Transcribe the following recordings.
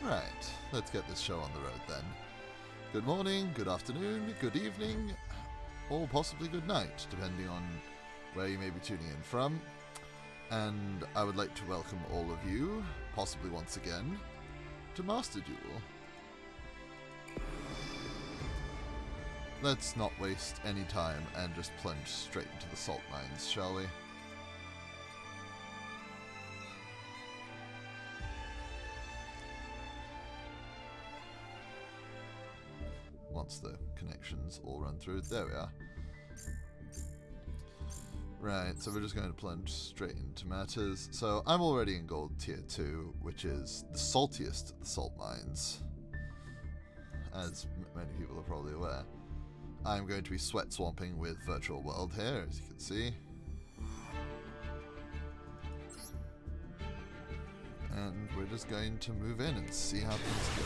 Right, let's get this show on the road then. Good morning, good afternoon, good evening, or possibly good night, depending on where you may be tuning in from. And I would like to welcome all of you, possibly once again, to Master Duel. Let's not waste any time and just plunge straight into the salt mines, shall we? Once the connections all run through. There we are. Right, so we're just going to plunge straight into matters. So I'm already in gold tier 2, which is the saltiest of the salt mines, as many people are probably aware. I'm going to be sweat swamping with Virtual World here, as you can see. And we're just going to move in and see how things go.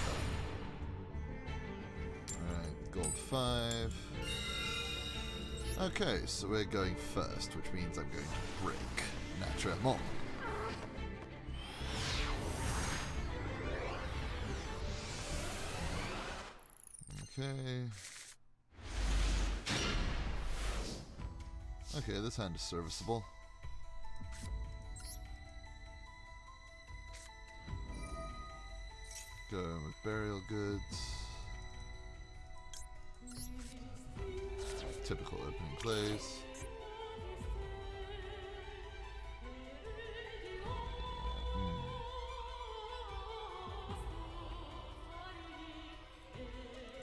Alright, gold 5. Okay, so we're going first, which means I'm going to break naturellement. Okay. Okay, this hand is serviceable. Going with burial goods. Typical opening plays.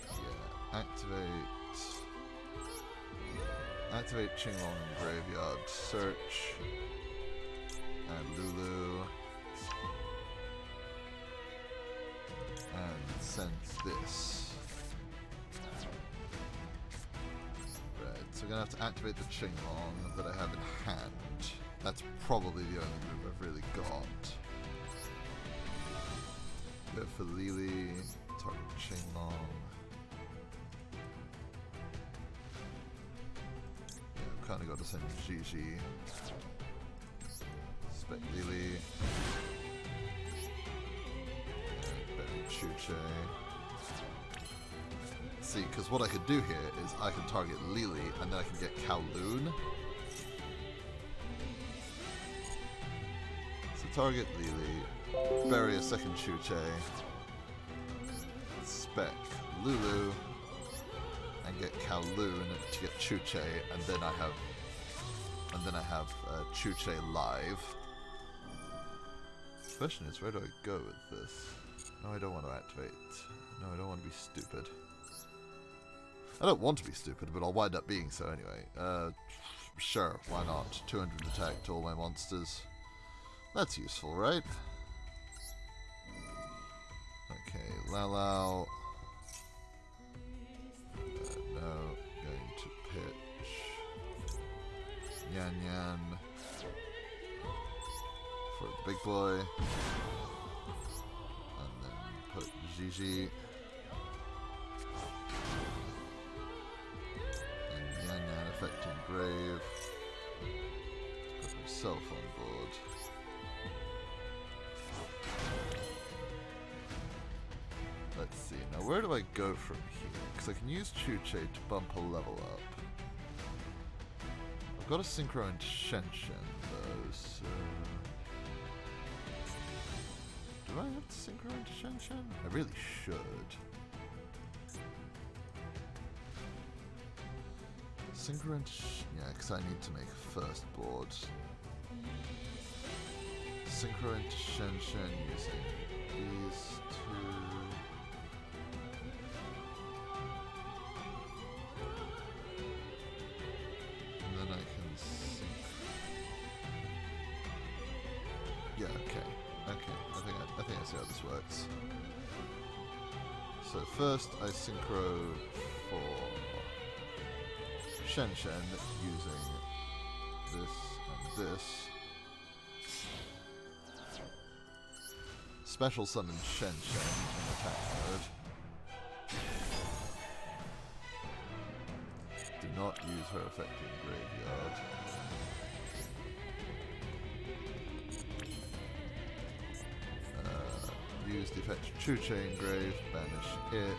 Yeah, activate Qinglong in Graveyard, search, and Lulu, and sense this. So we're going to have to activate the Qinglong that I have in hand. That's probably the only move I've really got. Go for Lily, target Qinglong. Yeah, I've kind of got to send Gigi. Spec Lily. And Betty Chuche. See, because what I could do here is I can target Lily and then I can get Kowloon. So target Lily, bury a second Chuche, spec Lulu, and get Kowloon to get Chuche, and then I have Chuche live. The question is, where do I go with this? No, I don't want to activate. No, I don't want to be stupid. I don't want to be stupid, but I'll wind up being so anyway. Sure, why not? 200 attack to all my monsters. That's useful, right? Okay, Lalau. No, going to pitch. Yan Yan. For the big boy. And then put Gigi. Affecting Grave. Put himself on board. Let's see. Now, where do I go from here? Because I can use Chuche to bump a level up. I've got a Synchro into Shenshen, though, so... Do I have to Synchro into Shenshen? I really should. Synchro into yeah, because I need to make a first board. Synchro into Shenshen using these two. And then I can sync. Yeah, okay. I think I see how this works. So first I synchro for Shenshen using this and this. Special summon Shenshen in attack mode. Do not use her affecting Graveyard. use the effect of Chu Chain Grave, banish it.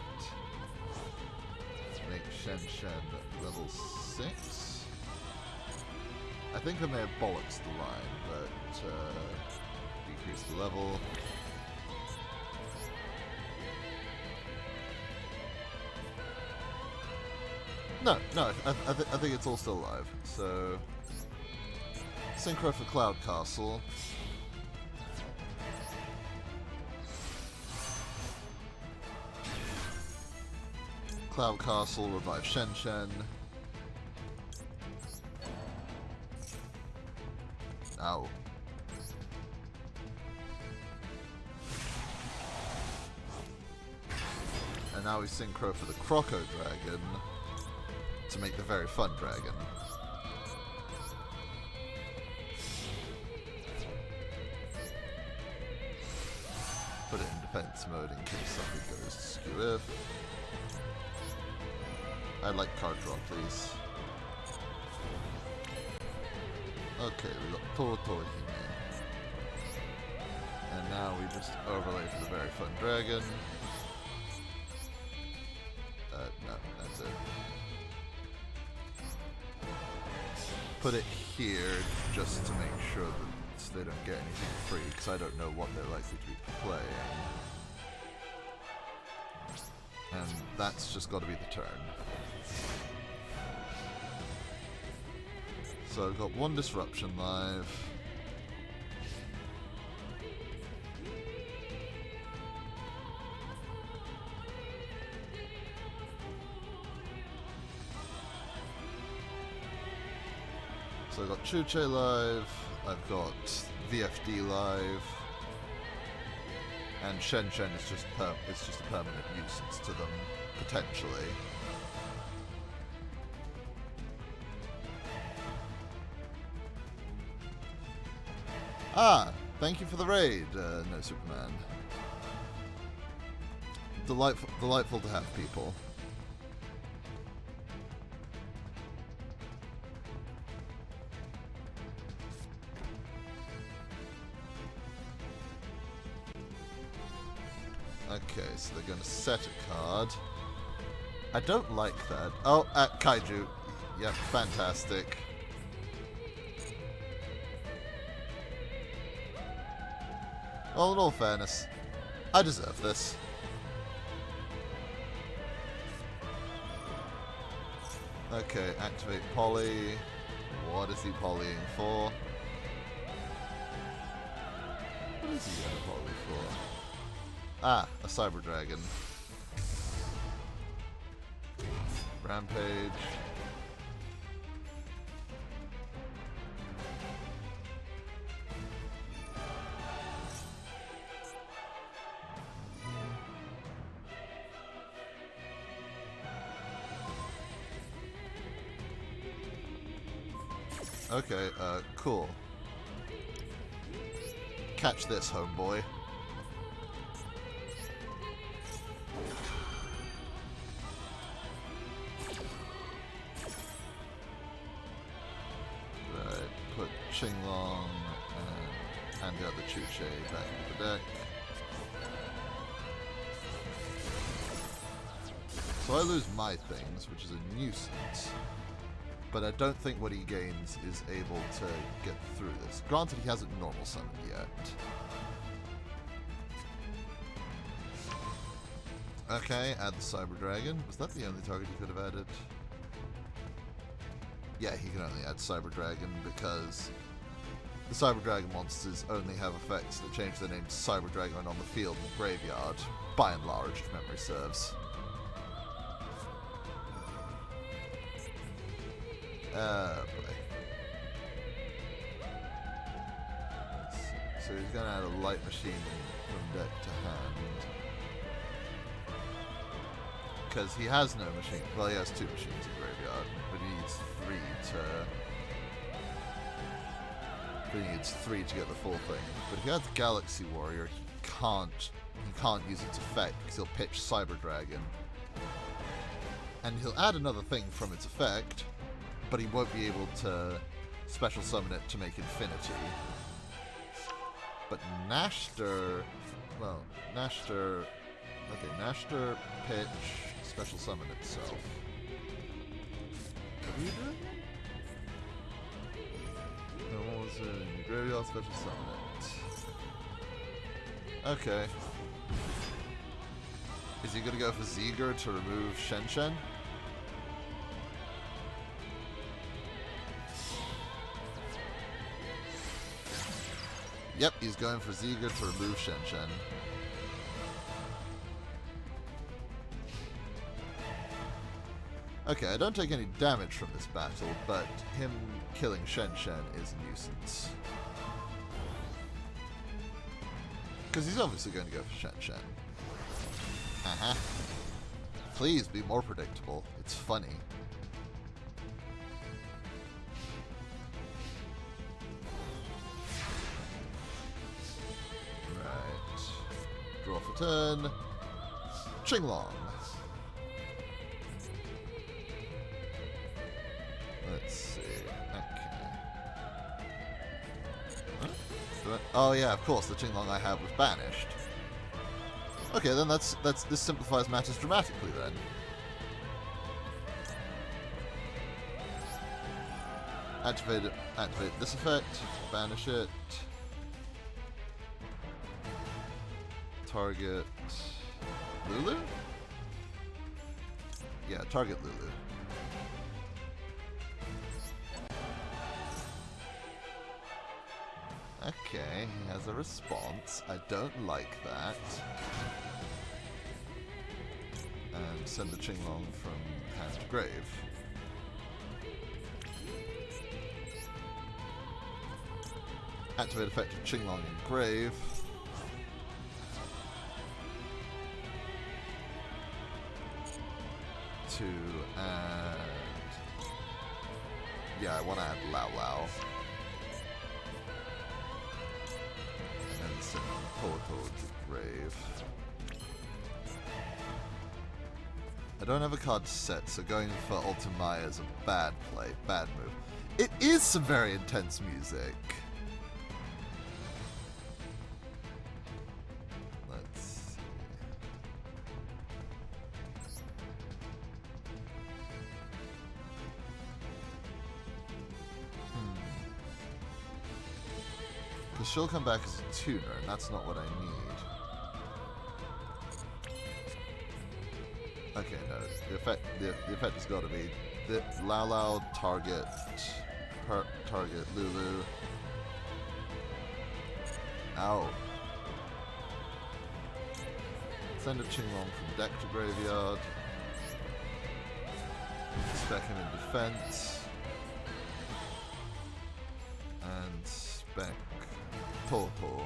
Make Shen Shen level 6. I think I may have bollocks the line, but decrease the level. No, I think it's all still alive. So, Synchro for Cloud Castle. Cloud Castle, revive Shen Shen. Ow. And now we synchro for the Croco Dragon to make the very fun dragon. Put it in defense mode in case something goes skew if. I'd like card draw, please. Okay, we got Toto Hime. And now we just overlay for the very fun dragon. No, that's it. Put it here just to make sure that they don't get anything free, because I don't know what they're likely to be playing. And that's just got to be the turn. So I've got one disruption live. So I've got Chuche live, I've got VFD live, and Shen Shen is just a permanent nuisance to them, potentially. Ah, thank you for the raid, No Superman. Delightful to have people. Okay, so they're going to set a card. I don't like that. Oh, Kaiju. Yep, fantastic. Well, in all fairness, I deserve this. Okay, activate Poly. What is he polying for? What is he going to poly for? Ah, a Cyber Dragon. Rampage. Okay, cool. Catch this, homeboy. Right, put Qinglong and the other Chuche back into the deck. So I lose my things, which is a nuisance. But I don't think what he gains is able to get through this. Granted, he hasn't normal summoned yet. Okay, add the Cyber Dragon. Was that the only target he could have added? Yeah, he can only add Cyber Dragon because the Cyber Dragon monsters only have effects that change their name to Cyber Dragon on the field and graveyard, by and large, if memory serves. Boy. So he's going to add a light machine from deck to hand. Because he has no machine. Well, he has 2 machines in graveyard, but he needs 3 to... But he needs 3 to get the full thing. But if he adds Galaxy Warrior, he can't use its effect because he'll pitch Cyber Dragon. And he'll add another thing from its effect, but he won't be able to special summon it to make Infinity. But Nashter Well, Nashter... Okay, Nashter, pitch, special summon itself. What are you doing? No, what was it? In your graveyard, special summon it. Okay. Is he gonna go for Zeger to remove Shen Shen? Yep, he's going for Zeger to remove Shen Shen. Okay, I don't take any damage from this battle, but him killing Shen Shen is a nuisance. Because he's obviously going to go for Shen Shen. Please be more predictable. It's funny. Right. Draw for turn. Qinglong. Let's see. Okay. Huh? Oh yeah, of course. The Qinglong I had was banished. Okay, then this simplifies matters dramatically then. Activate this effect. Banish it. Target Lulu? Yeah, target Lulu. Okay, he has a response. I don't like that. And send the Qinglong from hand to grave. Activate effect of Qinglong in grave. To add... Yeah, I want to add Lao Lao. And send Toto to grave. I don't have a card set, so going for Ultimaya is a bad play, bad move. It is some very intense music. Let's see. Because she'll come back as a tuner, and that's not what I need. Okay, no. The effect has got to be the Lao Lao target Lulu. Ow. Send a Qinglong from deck to graveyard. Spec him in defense. And spec Toto.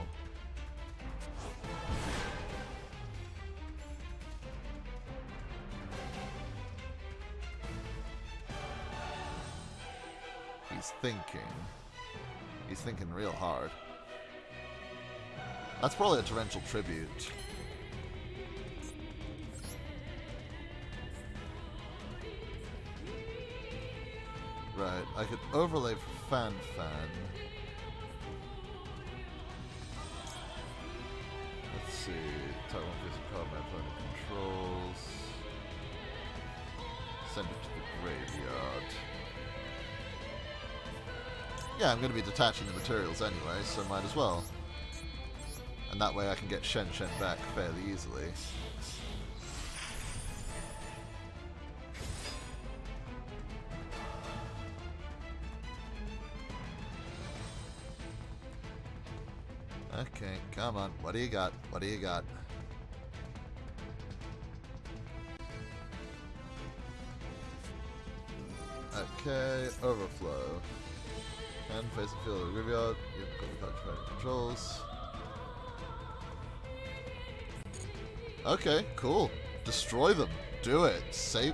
He's thinking real hard. That's probably a torrential tribute. Right, I could overlay for Fan. Let's see. Type 1 physical card my opponent controls. Send it to the graveyard. Yeah, I'm going to be detaching the materials anyway, so might as well. And that way I can get Shen Shen back fairly easily. Okay, come on. What do you got? What do you got? Okay, overflow. And face the field of the graveyard. You've got the card controls. Okay, cool. Destroy them. Do it. Save.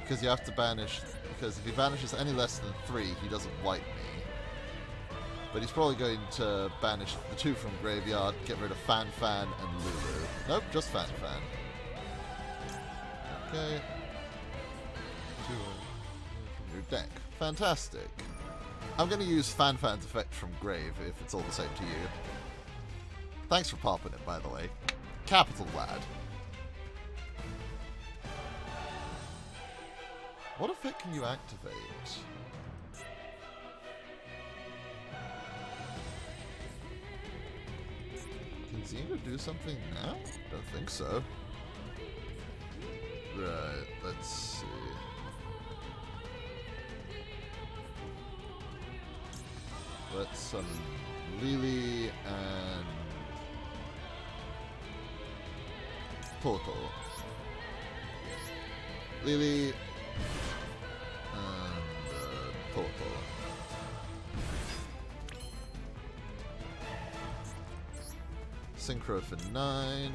Because you have to banish. Because if he banishes any less than 3, he doesn't wipe me. But he's probably going to banish the 2 from graveyard, get rid of Fan and Lulu. Nope, just Fan. Okay. 2 from your deck. Fantastic. I'm going to use Fan's effect from grave if it's all the same to you. Thanks for popping it, by the way. Capital lad. What effect can you activate? Can Zinger do something now? Don't think so. Right, let's see. Let's summon Lily and Toto. Lily and Toto. Synchro for 9.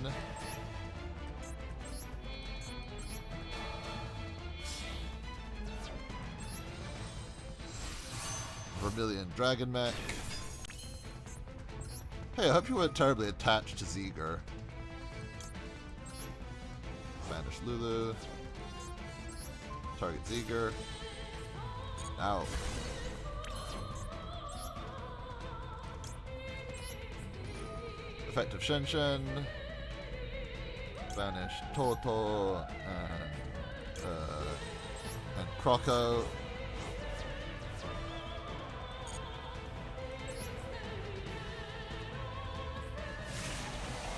Vermilion Dragon Mech. Hey, I hope you weren't terribly attached to Ziger. Banish Lulu. Target Ziger. Ow. Effective Shenshen. Banish Toto and Croco.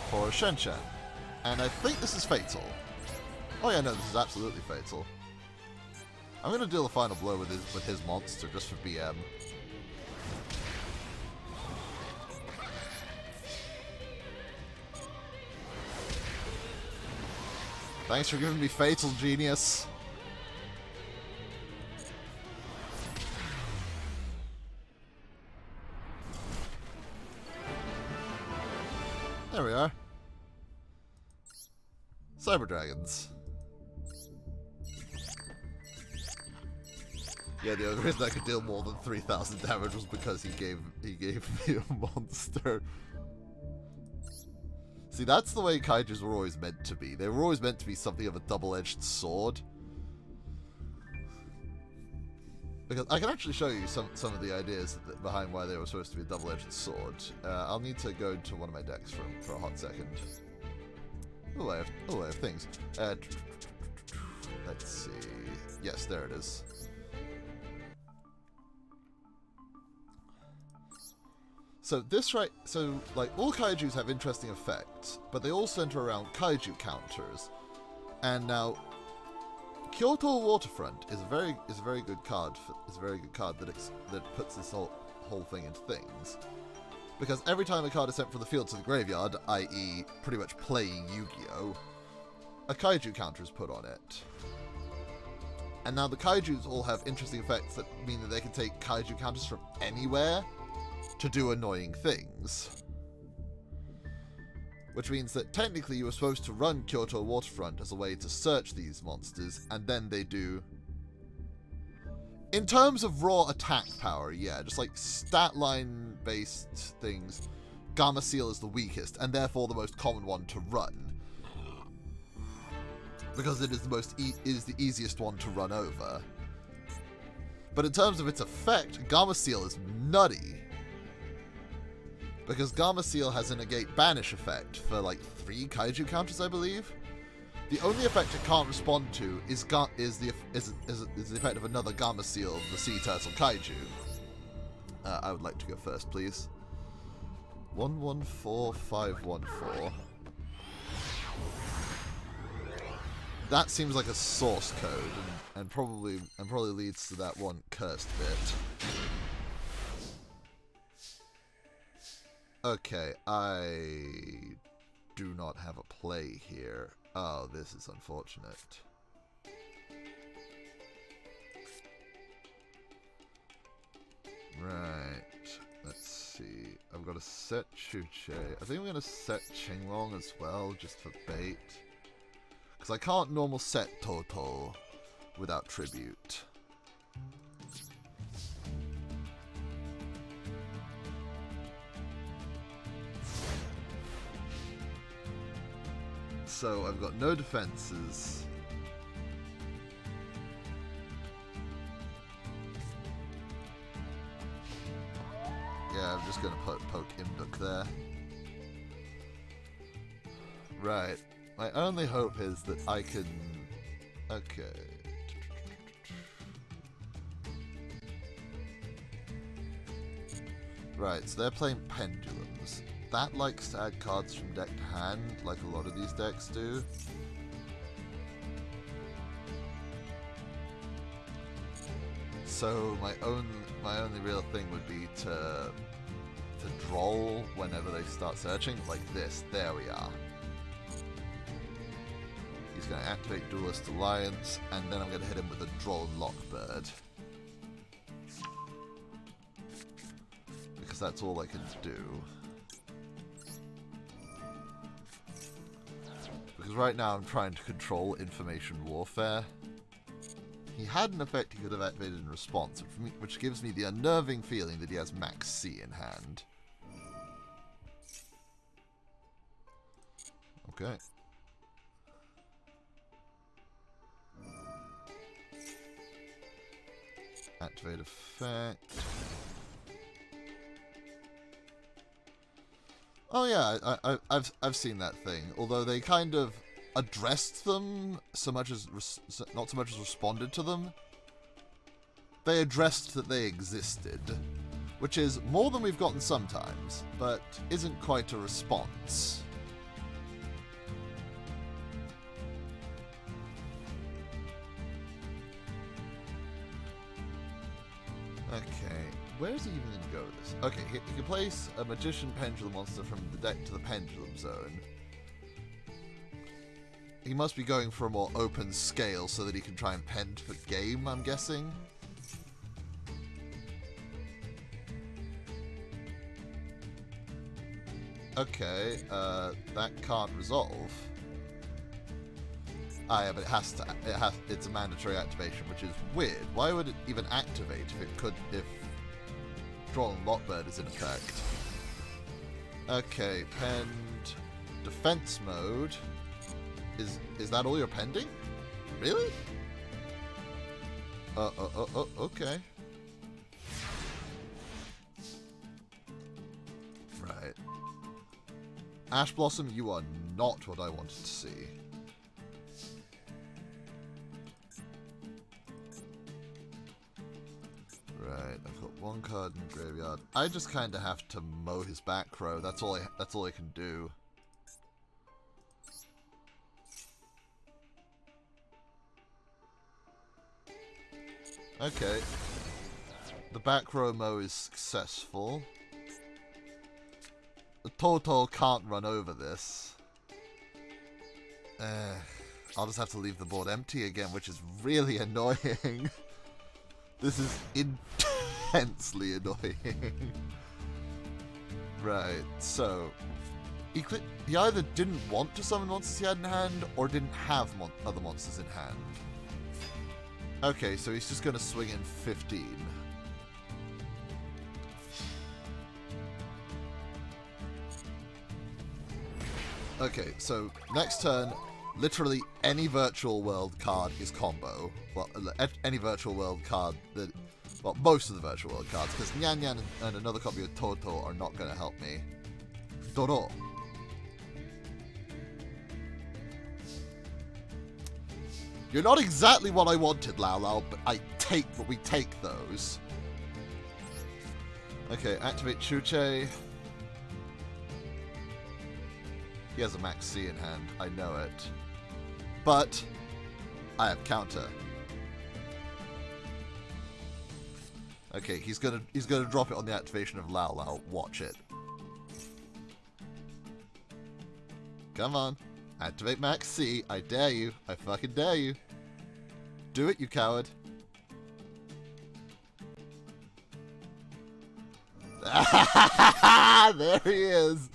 For Shenshen. And I think this is fatal. Oh yeah, no, this is absolutely fatal. I'm gonna deal the final blow with his monster just for BM. Thanks for giving me fatal, genius. There we are. Cyber Dragons. Yeah, the only reason I could deal more than 3,000 damage was because he gave me a monster. See, that's the way kaijus were always meant to be. They were always meant to be something of a double-edged sword. Because I can actually show you some of the ideas behind why they were supposed to be a double-edged sword. I'll need to go to one of my decks for a hot second. Oh, I have things. Let's see. Yes, there it is. So like all kaijus have interesting effects, but they all center around kaiju counters. And now, Kyoto Waterfront is a very good card. That puts this whole thing into things. Because every time a card is sent from the field to the graveyard, i.e. pretty much playing Yu-Gi-Oh!, a kaiju counter is put on it. And now the kaijus all have interesting effects that mean that they can take kaiju counters from anywhere to do annoying things. Which means that technically you were supposed to run Kyoto Waterfront as a way to search these monsters, and then they do... In terms of raw attack power, yeah, just like stat line based things, Gamma Seal is the weakest, and therefore the most common one to run. Because it is the easiest one to run over. But in terms of its effect, Gamma Seal is nutty. Because Gamma Seal has a negate banish effect for like 3 kaiju counters, I believe. The only effect it can't respond to is the effect of another Gamma Seal, the Sea Turtle Kaiju. I would like to go first, please. 114514. That seems like a source code, and probably leads to that one cursed bit. Okay, I do not have a play here. Oh, this is unfortunate. Right, let's see. I've got to set Chuche. I think I'm going to set Qinglong as well, just for bait. Because I can't normal set Toto without tribute. So I've got no defenses. Yeah, I'm just going to poke Imduk there. Right. My only hope is that I can... Okay. Right, so they're playing pendulums. That likes to add cards from deck to hand, like a lot of these decks do. So my only real thing would be to droll whenever they start searching, like this. There we are. He's going to activate Duelist Alliance, and then I'm going to hit him with a Droll and Lockbird. Because that's all I can do. Because right now I'm trying to control information warfare. He had an effect he could have activated in response, which gives me the unnerving feeling that he has Max C in hand. Okay. Activate effect. Oh yeah, I've seen that thing. Although they kind of addressed them not so much as responded to them. They addressed that they existed, which is more than we've gotten sometimes, but isn't quite a response. Okay, where is he even going to go with this? Okay, he can place a Magician Pendulum monster from the deck to the Pendulum Zone. He must be going for a more open scale so that he can try and pen for game, I'm guessing. Okay, that can't resolve. Ah, yeah, but it's a mandatory activation, which is weird. Why would it even activate if Droll and Lockbird is in effect? Okay, penned defense mode. Is that all you're pending? Really? Okay. Right. Ash Blossom, you are not what I wanted to see. Right, I've got one card in the graveyard. I just kind of have to mow his back row. That's all I can do. Okay. The back row mow is successful. The Toto can't run over this. I'll just have to leave the board empty again, which is really annoying. This is intensely annoying. Right, so... He either didn't want to summon monsters he had in hand, or didn't have other monsters in hand. Okay, so he's just going to swing in 15. Okay, so next turn, literally any virtual world card is combo. Well, any virtual world card that... Well, most of the virtual world cards, because Nyan Nyan and another copy of Toto are not going to help me. Doro. You're not exactly what I wanted, Lao Lao, but we take those. Okay, activate Chuche. He has a Max C in hand, I know it. But I have counter. Okay, he's gonna drop it on the activation of Lao Lao. Watch it. Come on. Activate Max C. I dare you. I fucking dare you. Do it, you coward. There he is.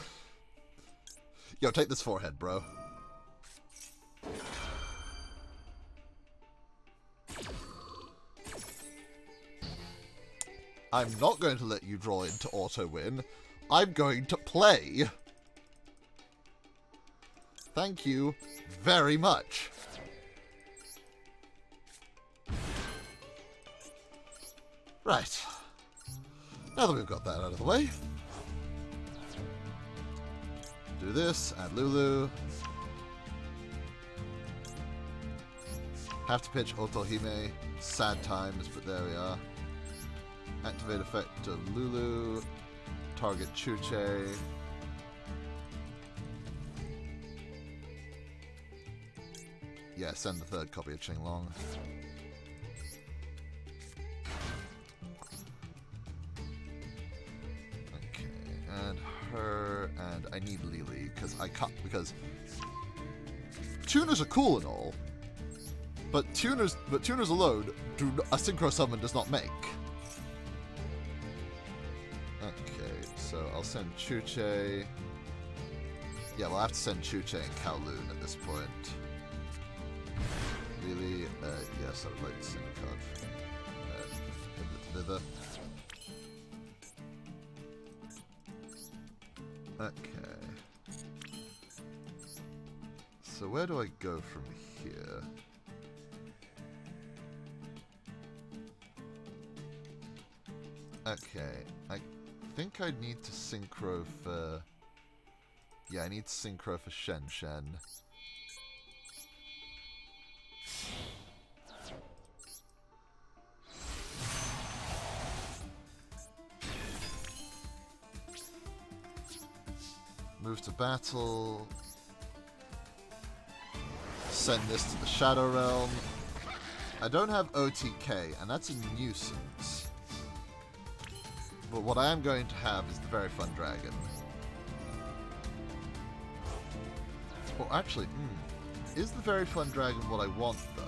Yo, take this forehead, bro. I'm not going to let you draw into auto-win. I'm going to play. Thank you very much. Right. Now that we've got that out of the way. Do this, add Lulu. Have to pitch Otohime. Sad times, but there we are. Activate effect of Lulu. Target Chuche. Yeah, send the third copy of Qinglong. Okay, and her, and I need Lily because I can't, because tuners are cool and all, but tuners alone a synchro summon does not make. Okay, so I'll send Chuche. Yeah, we'll have to send Chuche and Kowloon at this point. Lily, yes, I would like to send a card from Thither. Okay. So where do I go from here? Okay, I think I need to synchro for... Yeah, I need to synchro for Shen Shen. Move to battle. Send this to the Shadow Realm. I don't have OTK, and that's a nuisance. But what I am going to have is the Very Fun Dragon. Well, actually, is the Very Fun Dragon what I want, though?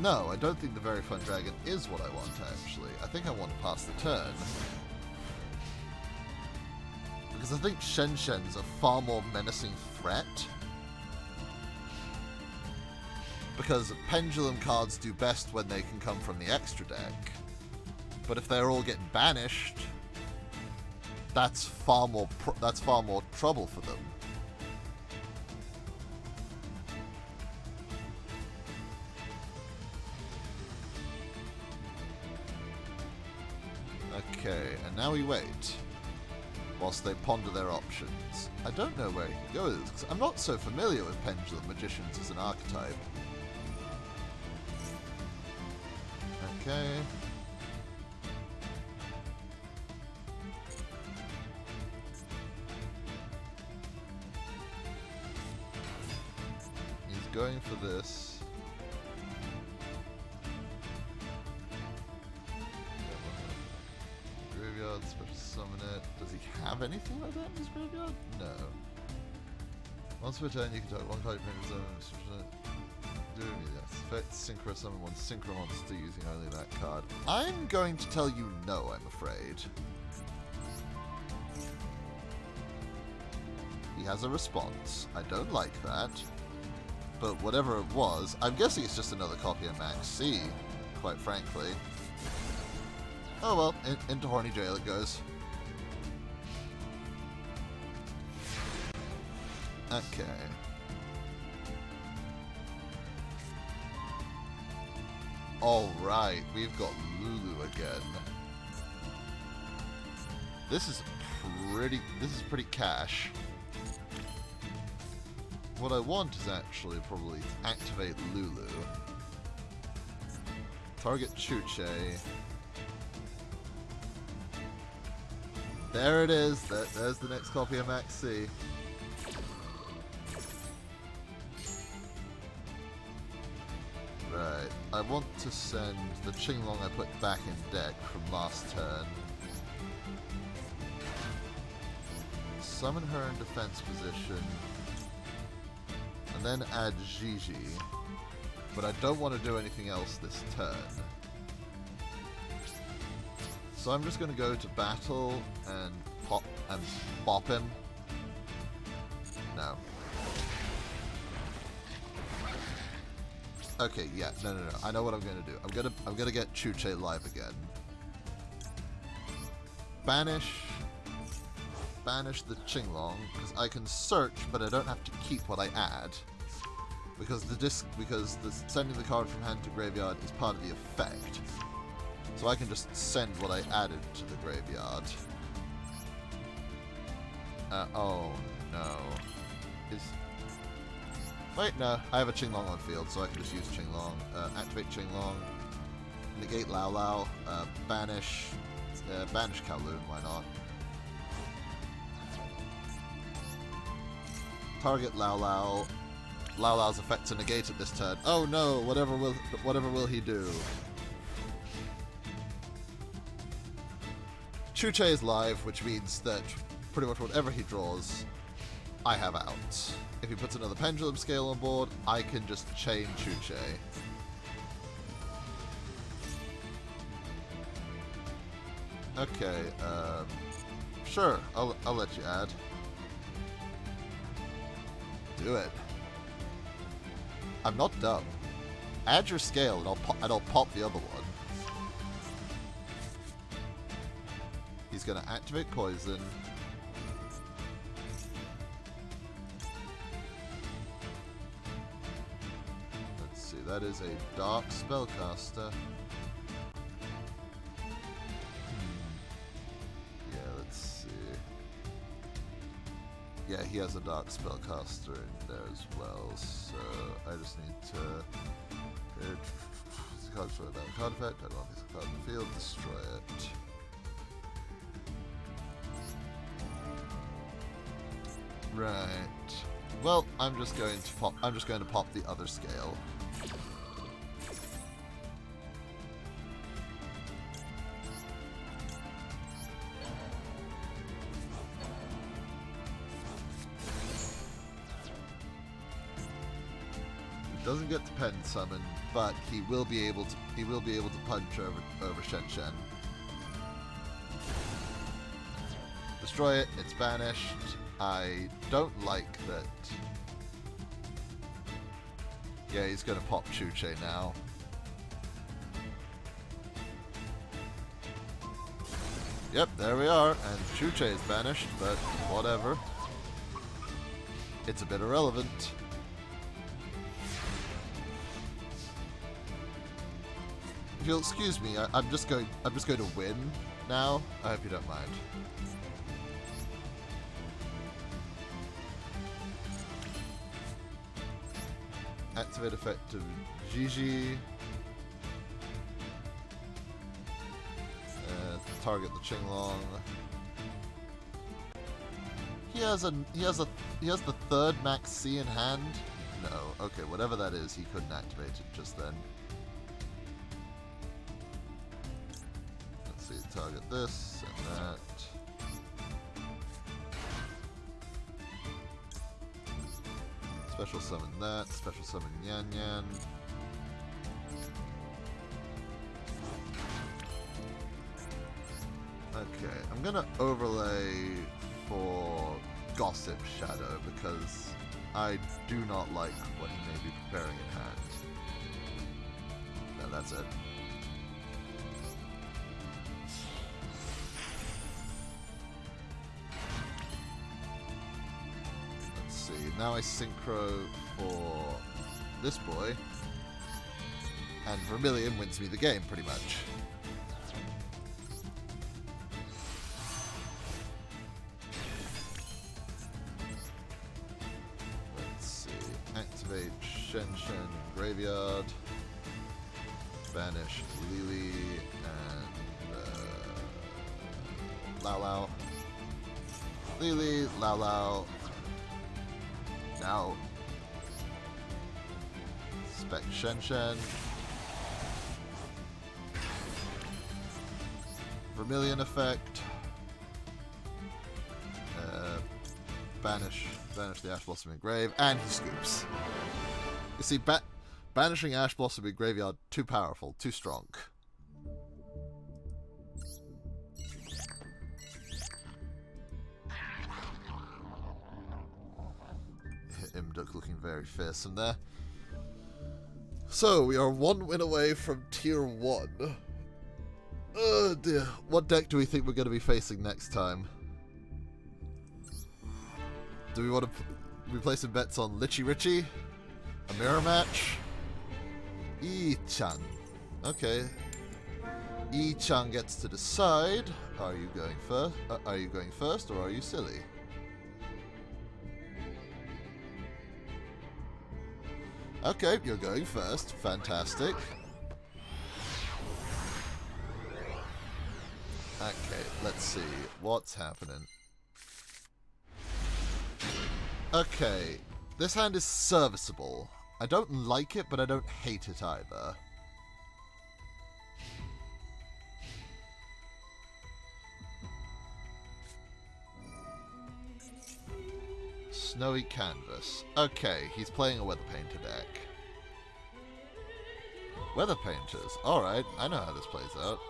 No, I don't think the Very Fun Dragon is what I want, actually. I think I want to pass the turn. Because I think Shen Shen's a far more menacing threat. Because pendulum cards do best when they can come from the extra deck. But if they're all getting banished, that's far more trouble for them. Okay, and now we wait, whilst they ponder their options. I don't know where he can go with this, because I'm not so familiar with Pendulum Magicians as an archetype. Okay. He's going for this. Special summon it. Does he have anything like that in his graveyard? No. Once per turn, you can target one card from his own. Doing this. Effect synchro summon one synchro monster using only that card. I'm going to tell you no, I'm afraid. He has a response. I don't like that. But whatever it was, I'm guessing it's just another copy of Max C, quite frankly. Oh well, into Horny Jail it goes. Okay. Alright, we've got Lulu again. This is pretty cash. What I want is actually probably to activate Lulu. Target Chuche. There it is. There's the next copy of Max C. Right. I want to send the Qinglong I put back in deck from last turn. Summon her in defense position. And then add Gigi. But I don't want to do anything else this turn. So I'm just going to go to battle and bop him. No. Okay, yeah, no. I know what I'm going to do. I'm gonna get Chuche live again. Banish the Qinglong, because I can search, but I don't have to keep what I add. Because sending the card from hand to graveyard is part of the effect. So I can just send what I added to the graveyard. Oh no. Wait, no. I have a Qinglong on field, so I can just use Qinglong. Activate Qinglong. Negate Lao Lao. Banish Kowloon, why not? Target Lao Lao. Lao Lao's effect to negate it this turn. Oh no! Whatever will he do? Chuche is live, which means that pretty much whatever he draws, I have out. If he puts another Pendulum Scale on board, I can just chain Chuche. Okay, sure, I'll let you add. Do it. I'm not dumb. Add your scale, and I'll pop the other one. He's gonna activate Poison. Let's see, that is a Dark Spellcaster. Yeah, let's see. Yeah, he has a Dark Spellcaster in there as well, so I just need to... card for that card effect, I don't want this card in the field, destroy it. Right. Well, I'm just going to pop the other scale. He doesn't get the pen summon, but he will be able to punch over Shen Shen. Destroy it, it's banished. I don't like that. Yeah, he's gonna pop Chuche now. Yep, there we are, and Chuche is banished, but whatever. It's a bit irrelevant. If you'll excuse me, I'm just going to win now. I hope you don't mind. Activate effect of Gigi. Target the Qinglong. He has the third Max C in hand. No, okay, whatever that is, he couldn't activate it just then. Let's see, target this and that. Special summon that, special summon Yan Yan. Okay, I'm gonna overlay for Gossip Shadow because I do not like what he may be preparing in hand. No, that's it. Now I synchro for this boy, and Vermilion wins me the game, pretty much. Let's see. Activate Shen Shen in Graveyard. Banish Lily and Lao Lao. Lily, Lao Lao. Now, Spec Shen Shen. Vermilion effect. Banish the Ash Blossom in Grave, and he scoops. You see, banishing Ash Blossom in Graveyard, too powerful, too strong. Imduk looking very fearsome there. So, we are one win away from Tier 1. Oh dear. What deck do we think we're going to be facing next time? Do we want to be placing bets on Lichy Richie? A mirror match? Yi-chan. Okay. Yi-chan gets to decide. Are you going first or are you silly? Okay, you're going first. Fantastic. Okay, let's see. What's happening? Okay, this hand is serviceable. I don't like it, but I don't hate it either. Snowy canvas. Okay, he's playing a weather painter deck. Weather painters. Alright, I know how this plays out.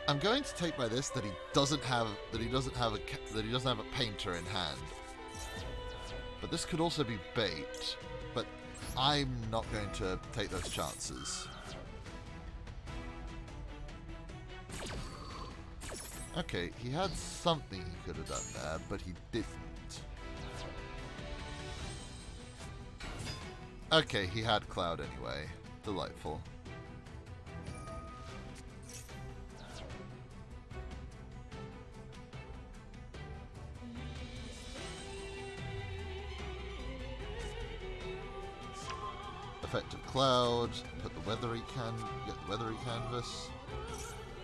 I'm going to take by this that he doesn't have a painter in hand. But this could also be bait. But I'm not going to take those chances. Okay, he had something he could have done there, but he didn't. Okay, he had Cloud anyway. Delightful. Effective Cloud, put the get the weathery canvas.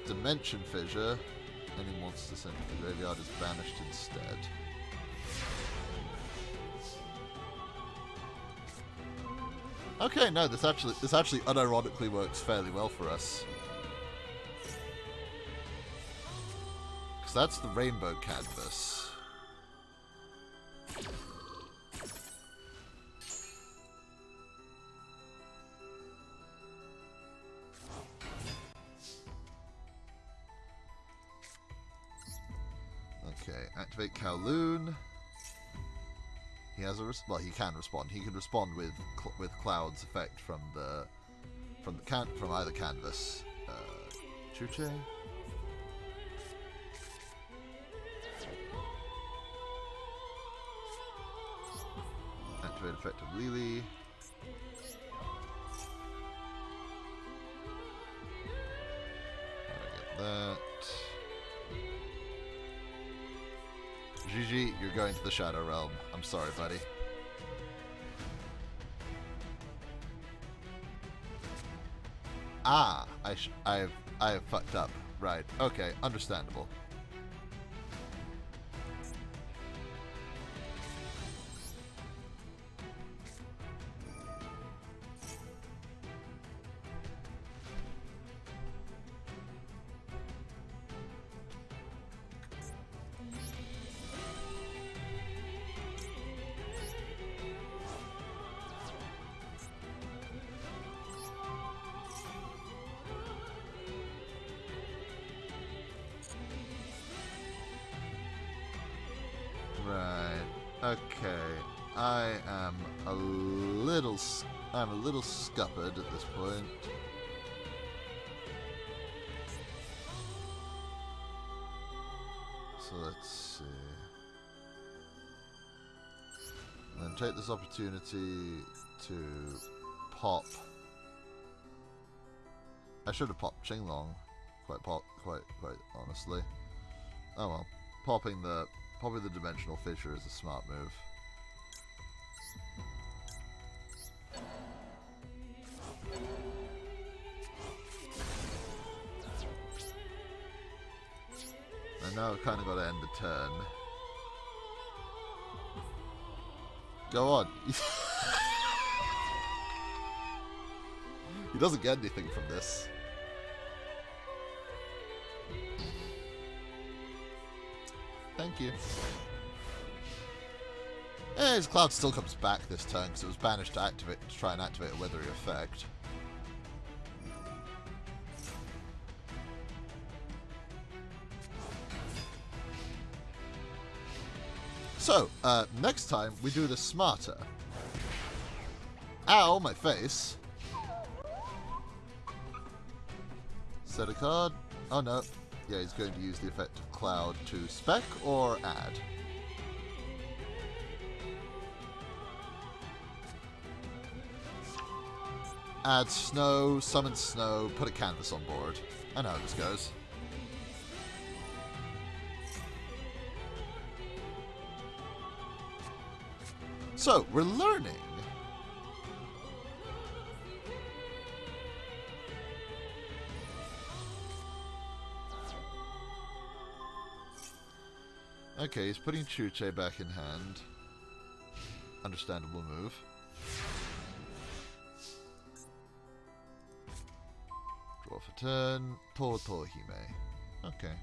Dimension Fissure. Any monster sent to the graveyard is banished instead. Okay, no, this actually unironically works fairly well for us. Because that's the rainbow canvas. Okay, activate Kowloon. He has a well. He can respond. He can respond with Cloud's effect from either canvas. Chuche. Activate effect of Lily. I get that. GG, you're going to the Shadow Realm. I'm sorry, buddy. Ah, I have fucked up. Right. Okay, understandable. Right. Okay. I'm a little scuppered at this point. So let's see. And then take this opportunity to pop. I should have popped Qinglong, quite honestly. Oh well, popping the Dimensional Fissure is a smart move. And now I've kind of got to end the turn. Go on. He doesn't get anything from this. Thank you. His Cloud still comes back this turn because it was banished to try and activate a weathery effect. So, next time we do this smarter. Ow, my face. Set a card. Oh no. Yeah, he's going to use the effect of Cloud to spec or add. Add snow, summon snow, put a canvas on board. I know how this goes. So, we're learning. Okay, he's putting Chuche back in hand. Understandable move. Draw for turn. Toto Hime. Okay.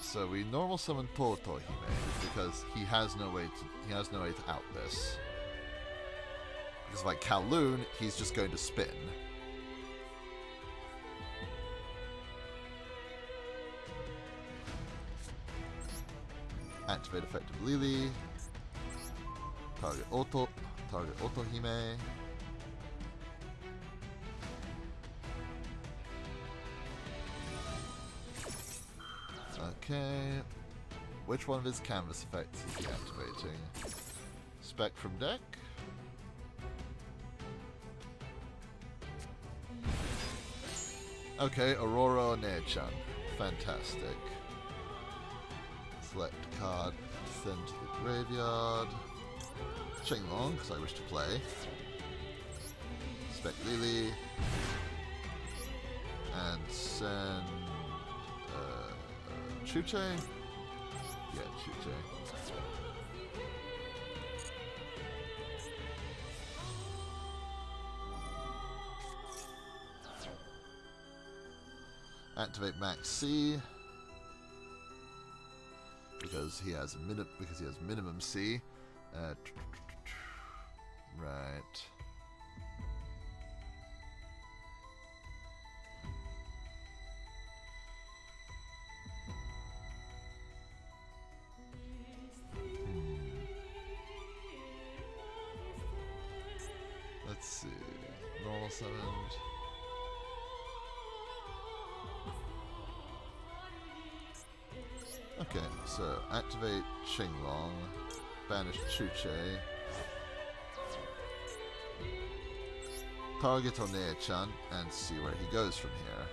So we normal summon Toto Hime because he has no way to out this. Because like Kowloon, he's just going to spin. Activate effective Lily. Target Oto Hime. Okay. Which one of his canvas effects is he activating? Spec from deck? Okay, Aurora Onea-chan. Fantastic. Select card, send to the graveyard. Shenlong, because I wish to play. Spec Lily. And send... Chuche? Yeah, Chuche. Activate Max C because he has minimum C. Right. Let's see. Normal summoned. Okay, so activate Shenlong, banish Chuche, target Onea-chan, and see where he goes from here.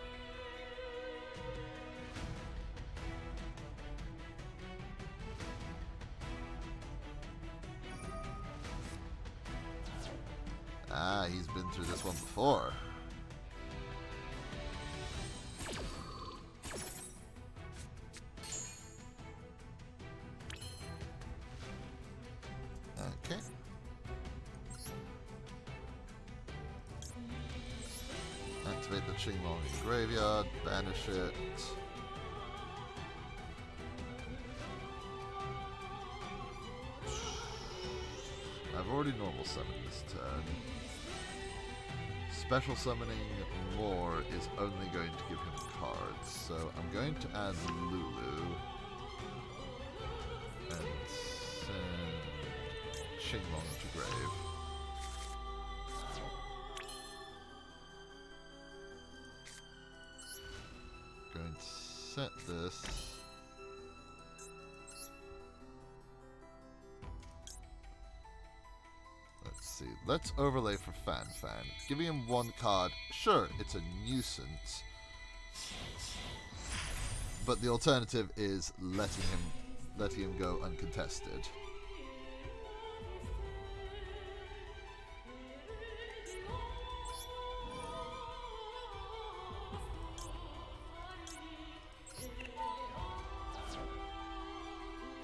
Ah, he's been through this one before. Okay. Activate the Shenlong in graveyard, banish it. I've already normal summoned this turn. Special summoning more is only going to give him cards, so I'm going to add Lulu and send Shenlong to grave. Going to set this. Let's overlay for Fan. Giving him one card, sure, it's a nuisance. But the alternative is letting him go uncontested.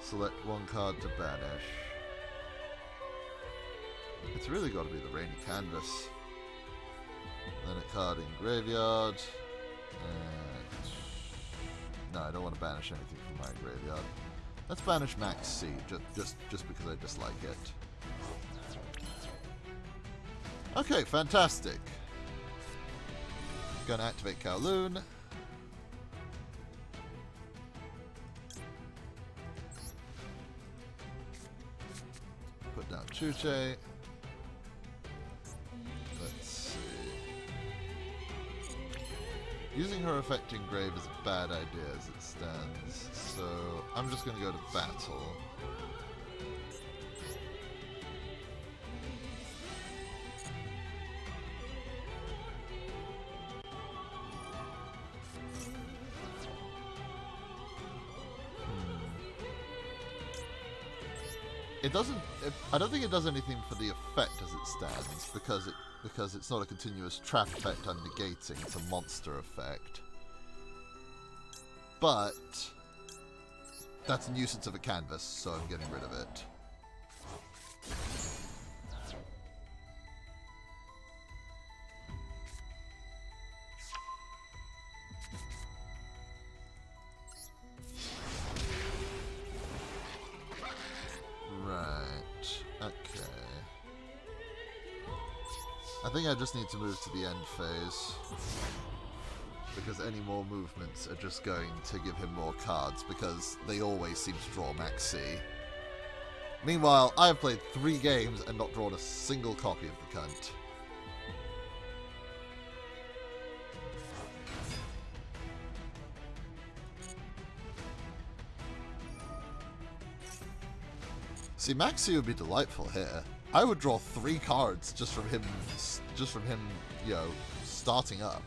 Select one card to banish. It's really got to be the Rainy Canvas. Then a card in graveyard. And no, I don't want to banish anything from my graveyard. Let's banish Max C, just because I dislike it. Okay, fantastic. Gonna activate Kowloon. Put down Chuche. Using her effect in grave is a bad idea as it stands, so I'm just going to go to battle. It doesn't. I don't think it does anything for the effect as it stands because it's not a continuous trap effect I'm negating. It's a monster effect. But that's a nuisance of a canvas, so I'm getting rid of it. I think I just need to move to the end phase, because any more movements are just going to give him more cards, because they always seem to draw Max C. Meanwhile, I have played 3 games and not drawn a single copy of the cunt. See, Max C would be delightful here. I would draw 3 cards just from him, you know, starting up.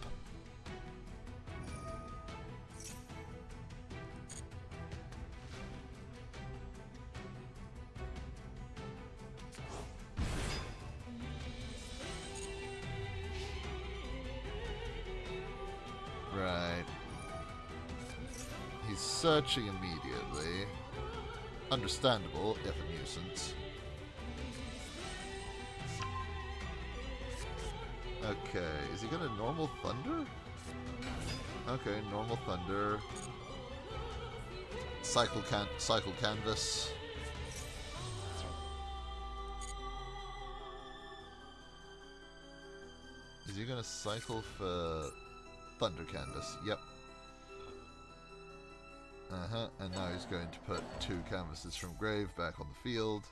Right. He's searching immediately. Understandable, if a nuisance. Okay, is he gonna normal thunder? Okay, normal thunder. Cycle canvas. Is he gonna cycle for thunder canvas? Yep. And now he's going to put 2 canvases from grave back on the field.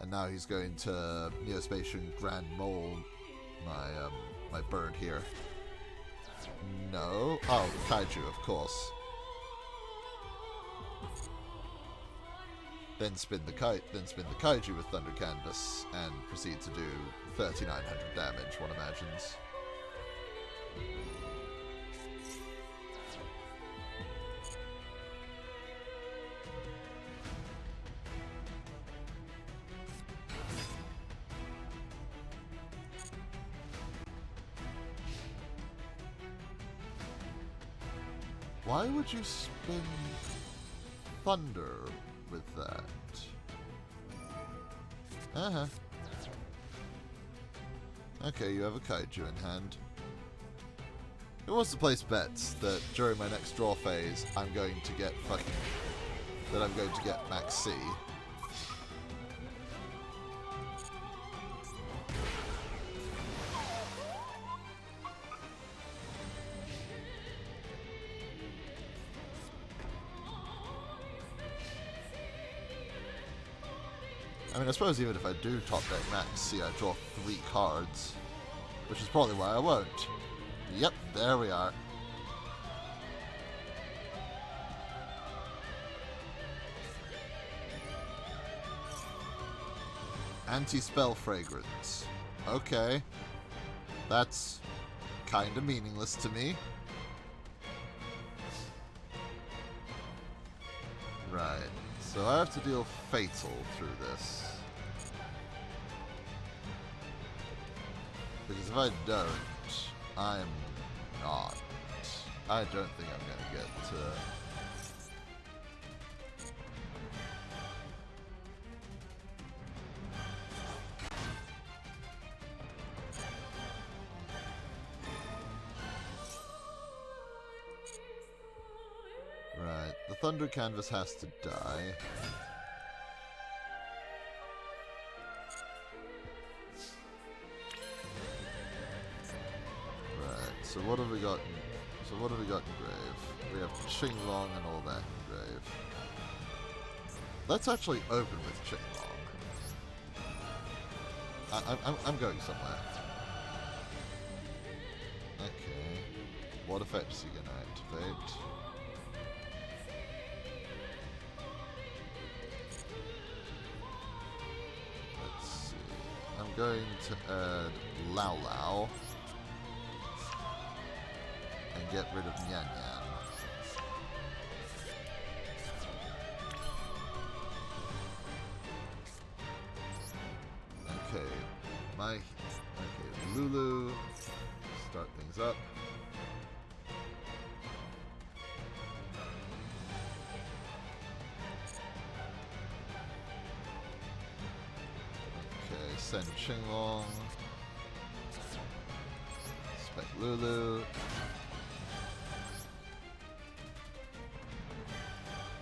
And now he's going to Neospatian Grand Mole my bird here. No. Oh, Kaiju, of course. Then spin the Kaiju with Thunder Canvas and proceed to do 3,900 damage, one imagines. Why would you spin Thunder with that? Okay, you have a Kaiju in hand. Who wants to place bets that during my next draw phase I'm going to get Max C? I mean, I suppose even if I do top deck Max C, I draw 3 cards, which is probably why I won't. Yep, there we are. Anti-spell fragrance. Okay. That's kinda meaningless to me. Right. So I have to deal Fatal through this. Because if I don't, I'm not. I don't think I'm going to get to... Right, the Thunder Canvas has to die. So what have we got? In grave? We have Qinglong and all that in grave. Let's actually open with Qinglong. I'm going somewhere. Okay. What effect is he going to activate? Let's see. I'm going to add Lao Lao and get rid of Nyan Nyan. Okay, Lulu, start things up. Okay, send Qinglong. Spec Lulu.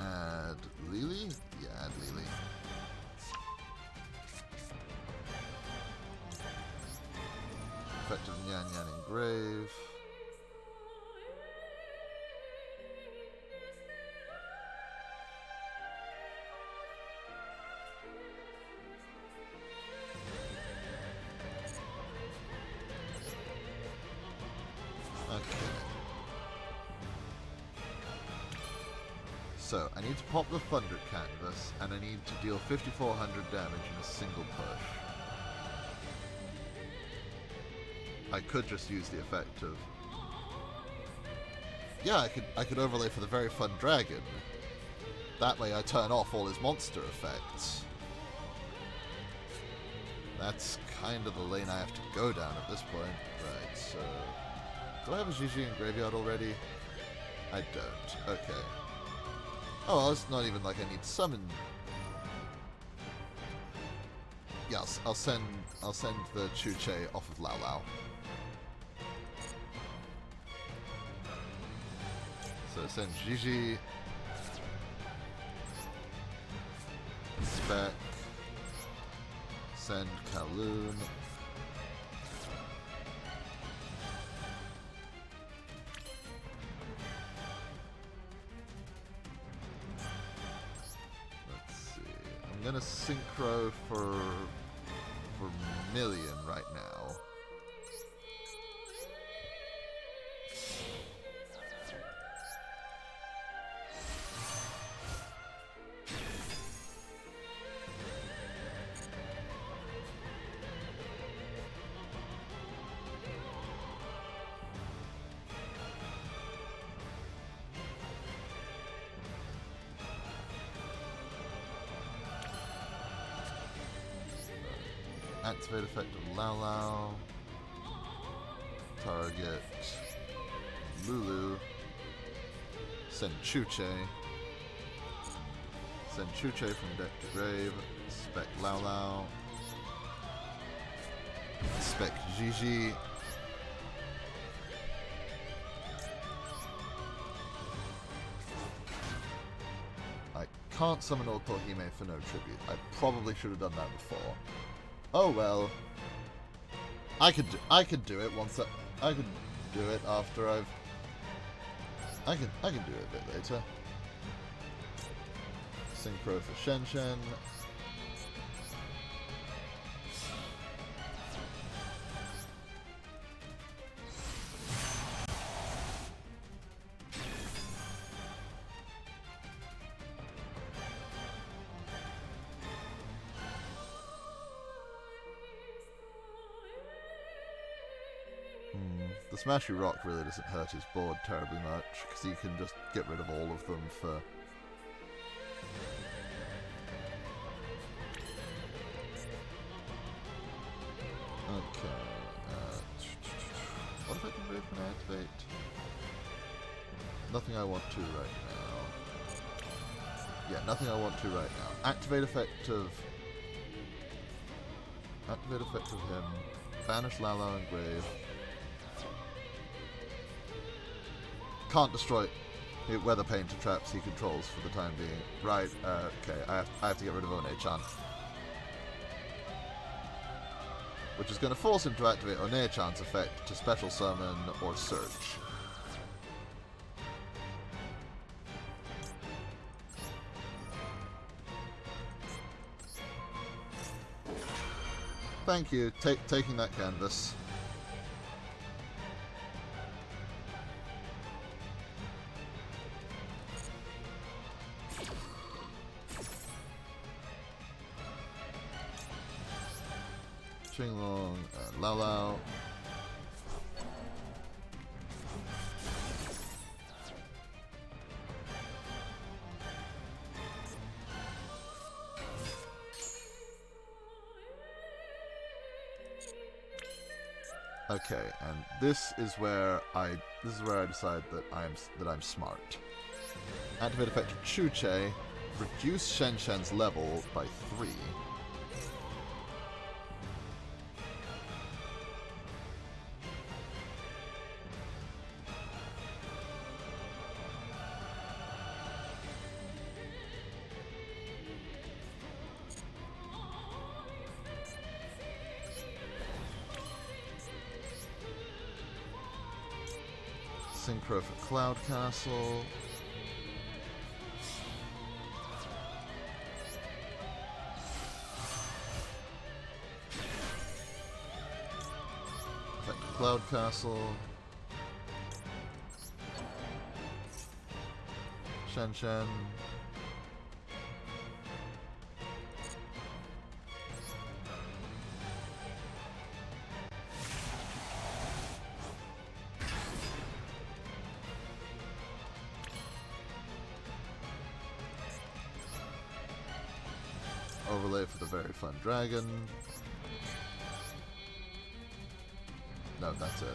Add Lily? Yeah, add Lily. Effect of Nyan Nyan Engrave. Okay. So, I need to pop the Thunder Canvas, and I need to deal 5,400 damage in a single push. I could just use the effect of... Yeah, I could overlay for the very fun dragon. That way I turn off all his monster effects. That's kind of the lane I have to go down at this point. Right, so... Do I have a GG in graveyard already? I don't. Okay. Oh, well, it's not even like I need summon... Yeah, I'll send the Chuche off of Lao Lao. So send Gigi, Spec, send Kowloon, let's see, I'm gonna synchro for Million right now. Activate effect of Lao Lao. Target Lulu. Send Chuche. Send Chuche from deck to grave. Spec Lao Lao. Spec Gigi. I can't summon Otohime for no tribute. I probably should have done that before. Oh well. I could do it once I could do it after I can do it a bit later. Synchro for Shen Shen. The Smashy Rock really doesn't hurt his board terribly much, because he can just get rid of all of them for... Okay, what if I can move and activate? Nothing I want to right now. Yeah, nothing I want to right now. Activate effect of him. Banish Lalo and Grave. Can't destroy weather paint to traps he controls for the time being. Right, okay, I have to get rid of One-Chan. Which is going to force him to activate One-Chan's effect to special summon or search. Thank you. Taking that canvas. Qinglong and Lao Lao. Okay, and this is where I decide that I'm smart. Activate effect of Chuche, reduce Shen Shen's level by 3. Synchro for Cloud Castle. Effect of Cloud Castle. Shen Shen. Overlay for the very fun dragon. No, that's it.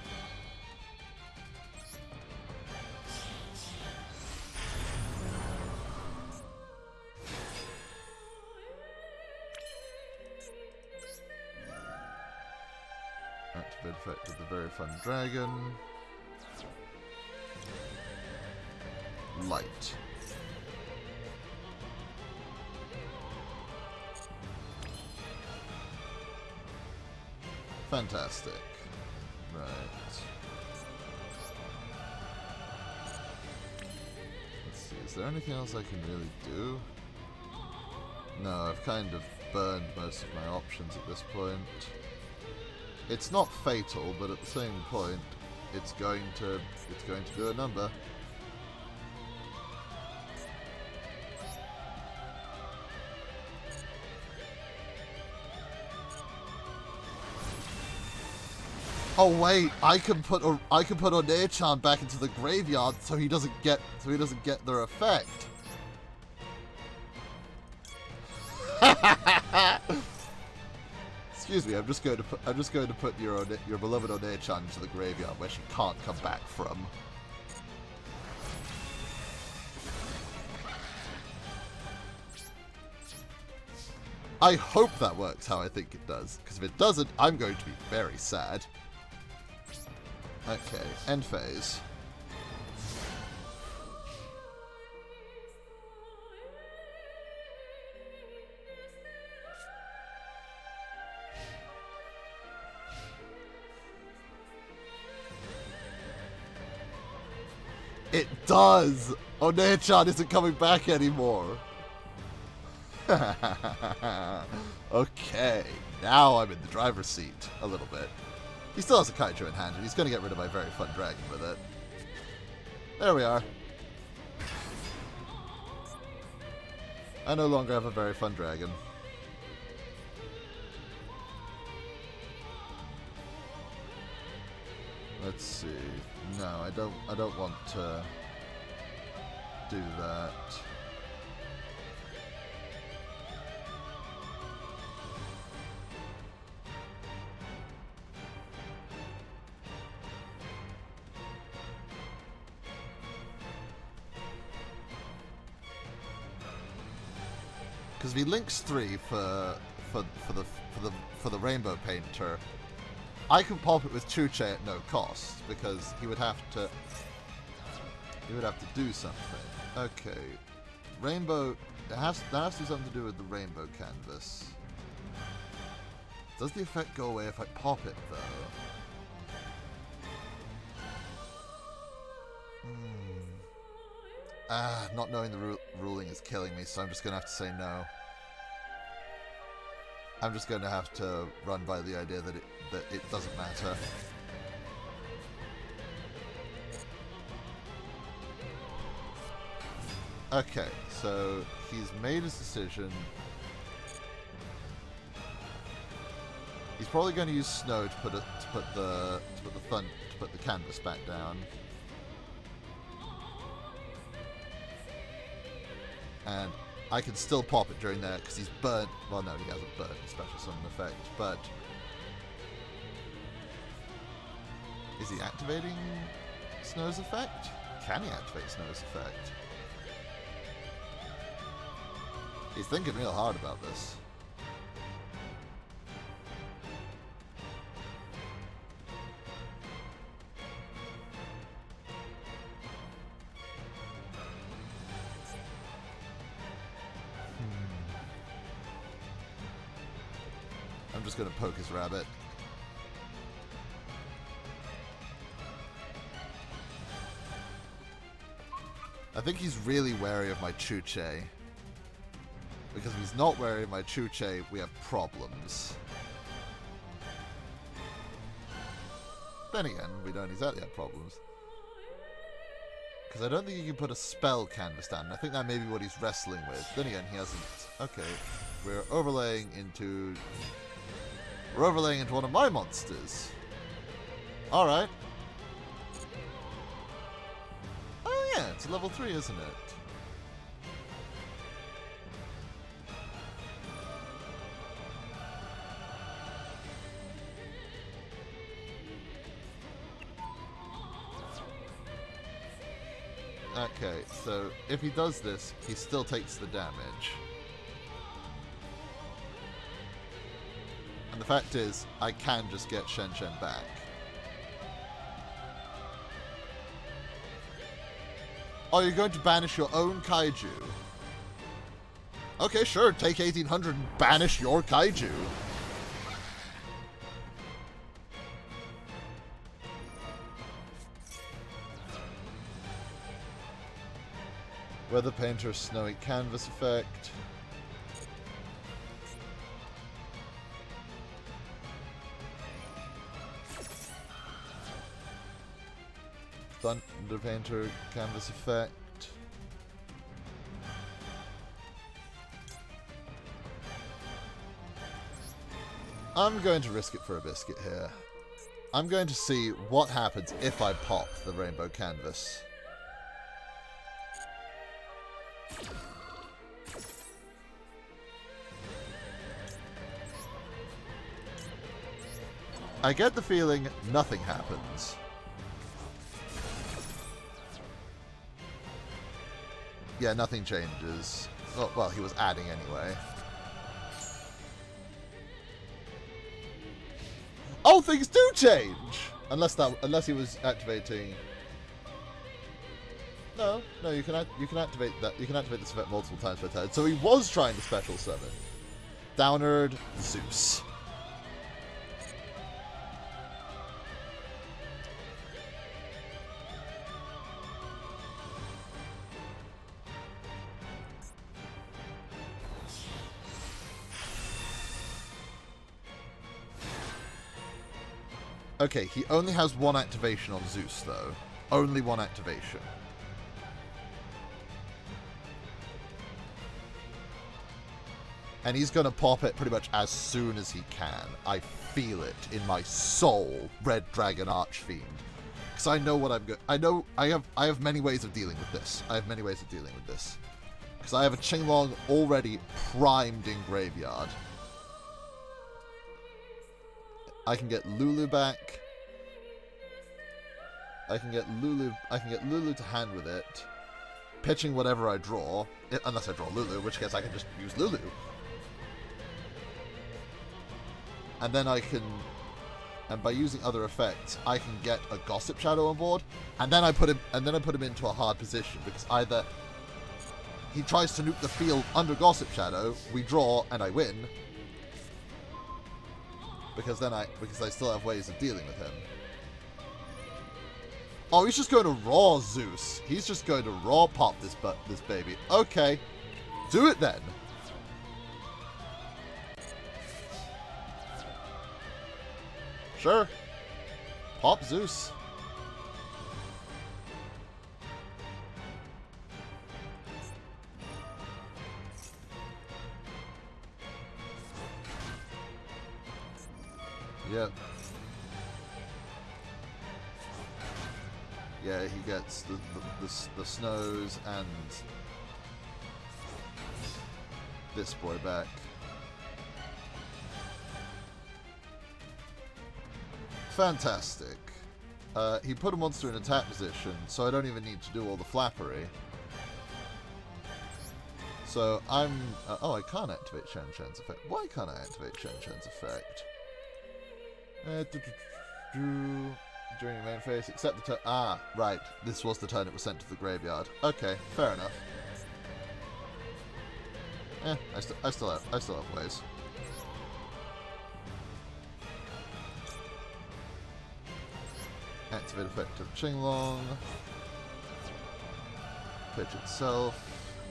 Activate effect of the very fun dragon. Light. Fantastic. Right. Let's see, is there anything else I can really do? No, I've kind of burned most of my options at this point. It's not fatal, but at the same point, it's going to do a number. Oh wait, I can put Onechan back into the graveyard so he doesn't get their effect. Excuse me, I'm just going to put your beloved Onechan into the graveyard where she can't come back from. I hope that works how I think it does, because if it doesn't, I'm going to be very sad. Okay, end phase. It does! Onechan isn't coming back anymore. Okay, now I'm in the driver's seat a little bit. He still has a Kaiju in hand, and he's going to get rid of my very fun dragon with it. There we are. I no longer have a very fun dragon. Let's see. No, I don't want to do that. Because if he links 3 for the Rainbow Painter, I can pop it with Chuche at no cost because he would have to do something. Okay, Rainbow. That has to do something to do with the Rainbow Canvas. Does the effect go away if I pop it though? Not knowing the ruling is killing me, so I'm just gonna have to say no. I'm just going to have to run by the idea that it doesn't matter. Okay, so he's made his decision. He's probably going to use snow to put the canvas back down. And I can still pop it during that because he's burnt. Well, no, he hasn't burnt the special summon effect, but is he activating Snow's effect? Can he activate Snow's effect? He's thinking real hard about this. I'm just going to poke his rabbit. I think he's really wary of my Chuche. Because if he's not wary of my Chuche, we have problems. Then again, we don't exactly have problems. Because I don't think he can put a spell canvas down. I think that may be what he's wrestling with. Then again, he hasn't... Okay. We're overlaying into one of my monsters. Alright. Oh yeah, it's a level 3, isn't it? Okay, so if he does this, he still takes the damage. And the fact is, I can just get Shen Shen back. Oh, you're going to banish your own kaiju? Okay, sure, take 1800 and banish your kaiju. Weather Painter, Snowy Canvas effect. Thunder Painter, Canvas effect. I'm going to risk it for a biscuit here. I'm going to see what happens if I pop the Rainbow Canvas. I get the feeling nothing happens. Yeah, nothing changes. Well, he was adding anyway. Oh, things do change! Unless he was activating. No, you can activate that. You can activate this effect multiple times per turn. So he was trying to special summon Downard Zeus. Okay, he only has one activation on Zeus, though. Only one activation. And he's going to pop it pretty much as soon as he can. I feel it in my soul, Red Dragon Archfiend. Because I know what I'm going... I have many ways of dealing with this. Because I have a Qinglong already primed in Graveyard. I can get Lulu back. I can get Lulu to hand with it. Pitching whatever I draw. Unless I draw Lulu, in which case I can just use Lulu. And then I can... And by using other effects, I can get a Gossip Shadow on board. And then I put him into a hard position. Because either he tries to nuke the field under Gossip Shadow, we draw, and I win. Because I still have ways of dealing with him. Oh, he's just going to raw Zeus. He's just going to raw pop this baby. Okay. Do it then. Sure. Pop Zeus. Yep. Yeah, he gets the snows and this boy back. Fantastic. He put a monster in attack position, so I don't even need to do all the flappery. So I'm... oh, I can't activate Shan Shan's effect. Why can't I activate Shan Shan's effect? During your main phase, except the turn... Ah, right. This was the turn it was sent to the graveyard. Okay, fair enough. I still have ways. Activate effect of Qinglong. Pitch itself.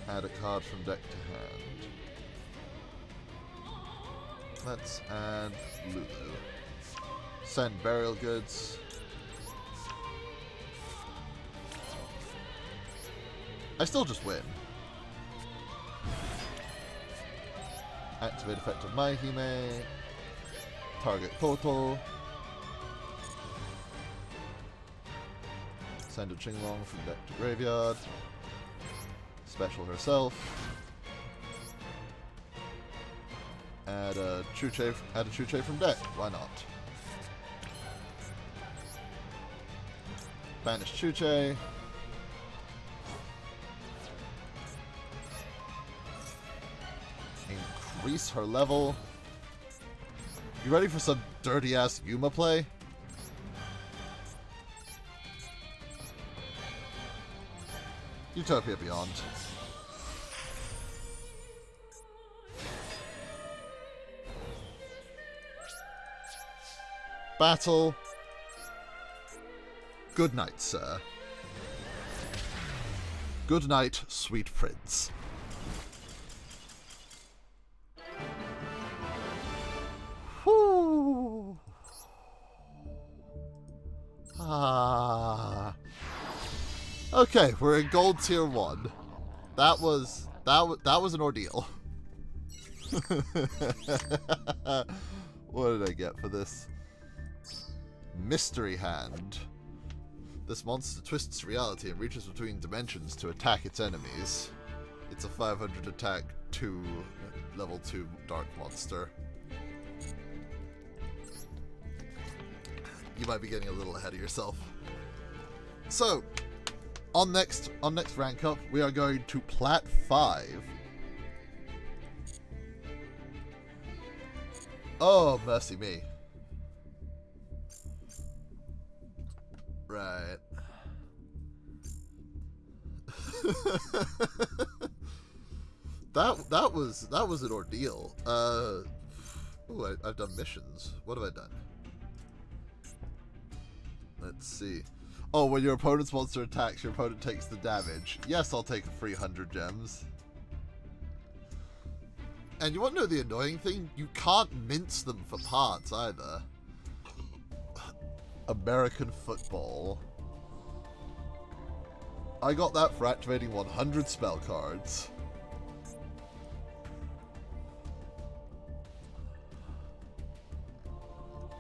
Add a card from deck to hand. Let's add Lulu. Send burial goods. I still just win. Activate effect of Maihime. Target Koto. Send a Qinglong from deck to graveyard. Special herself. Add a Chuche from deck. Why not? Banish Chuche. Increase her level. You ready for some dirty ass Yuma play? Utopia Beyond. Battle. Good night, sir. Good night, sweet prince. Whew. Ah. Okay, we're in gold tier 1. That was an ordeal. What did I get for this? Mystery Hand. This monster twists reality and reaches between dimensions to attack its enemies. It's a 500 attack, level 2 dark monster. You might be getting a little ahead of yourself. So, on next rank up, we are going to Plat 5. Oh, mercy me. Right. that was an ordeal. Ooh, I've done missions. What have I done? Let's see. Oh, when your opponent's monster attacks, your opponent takes the damage. Yes, I'll take a free 100 gems. And you want to know the annoying thing? You can't mince them for parts either. American football. I got that for activating 100 spell cards.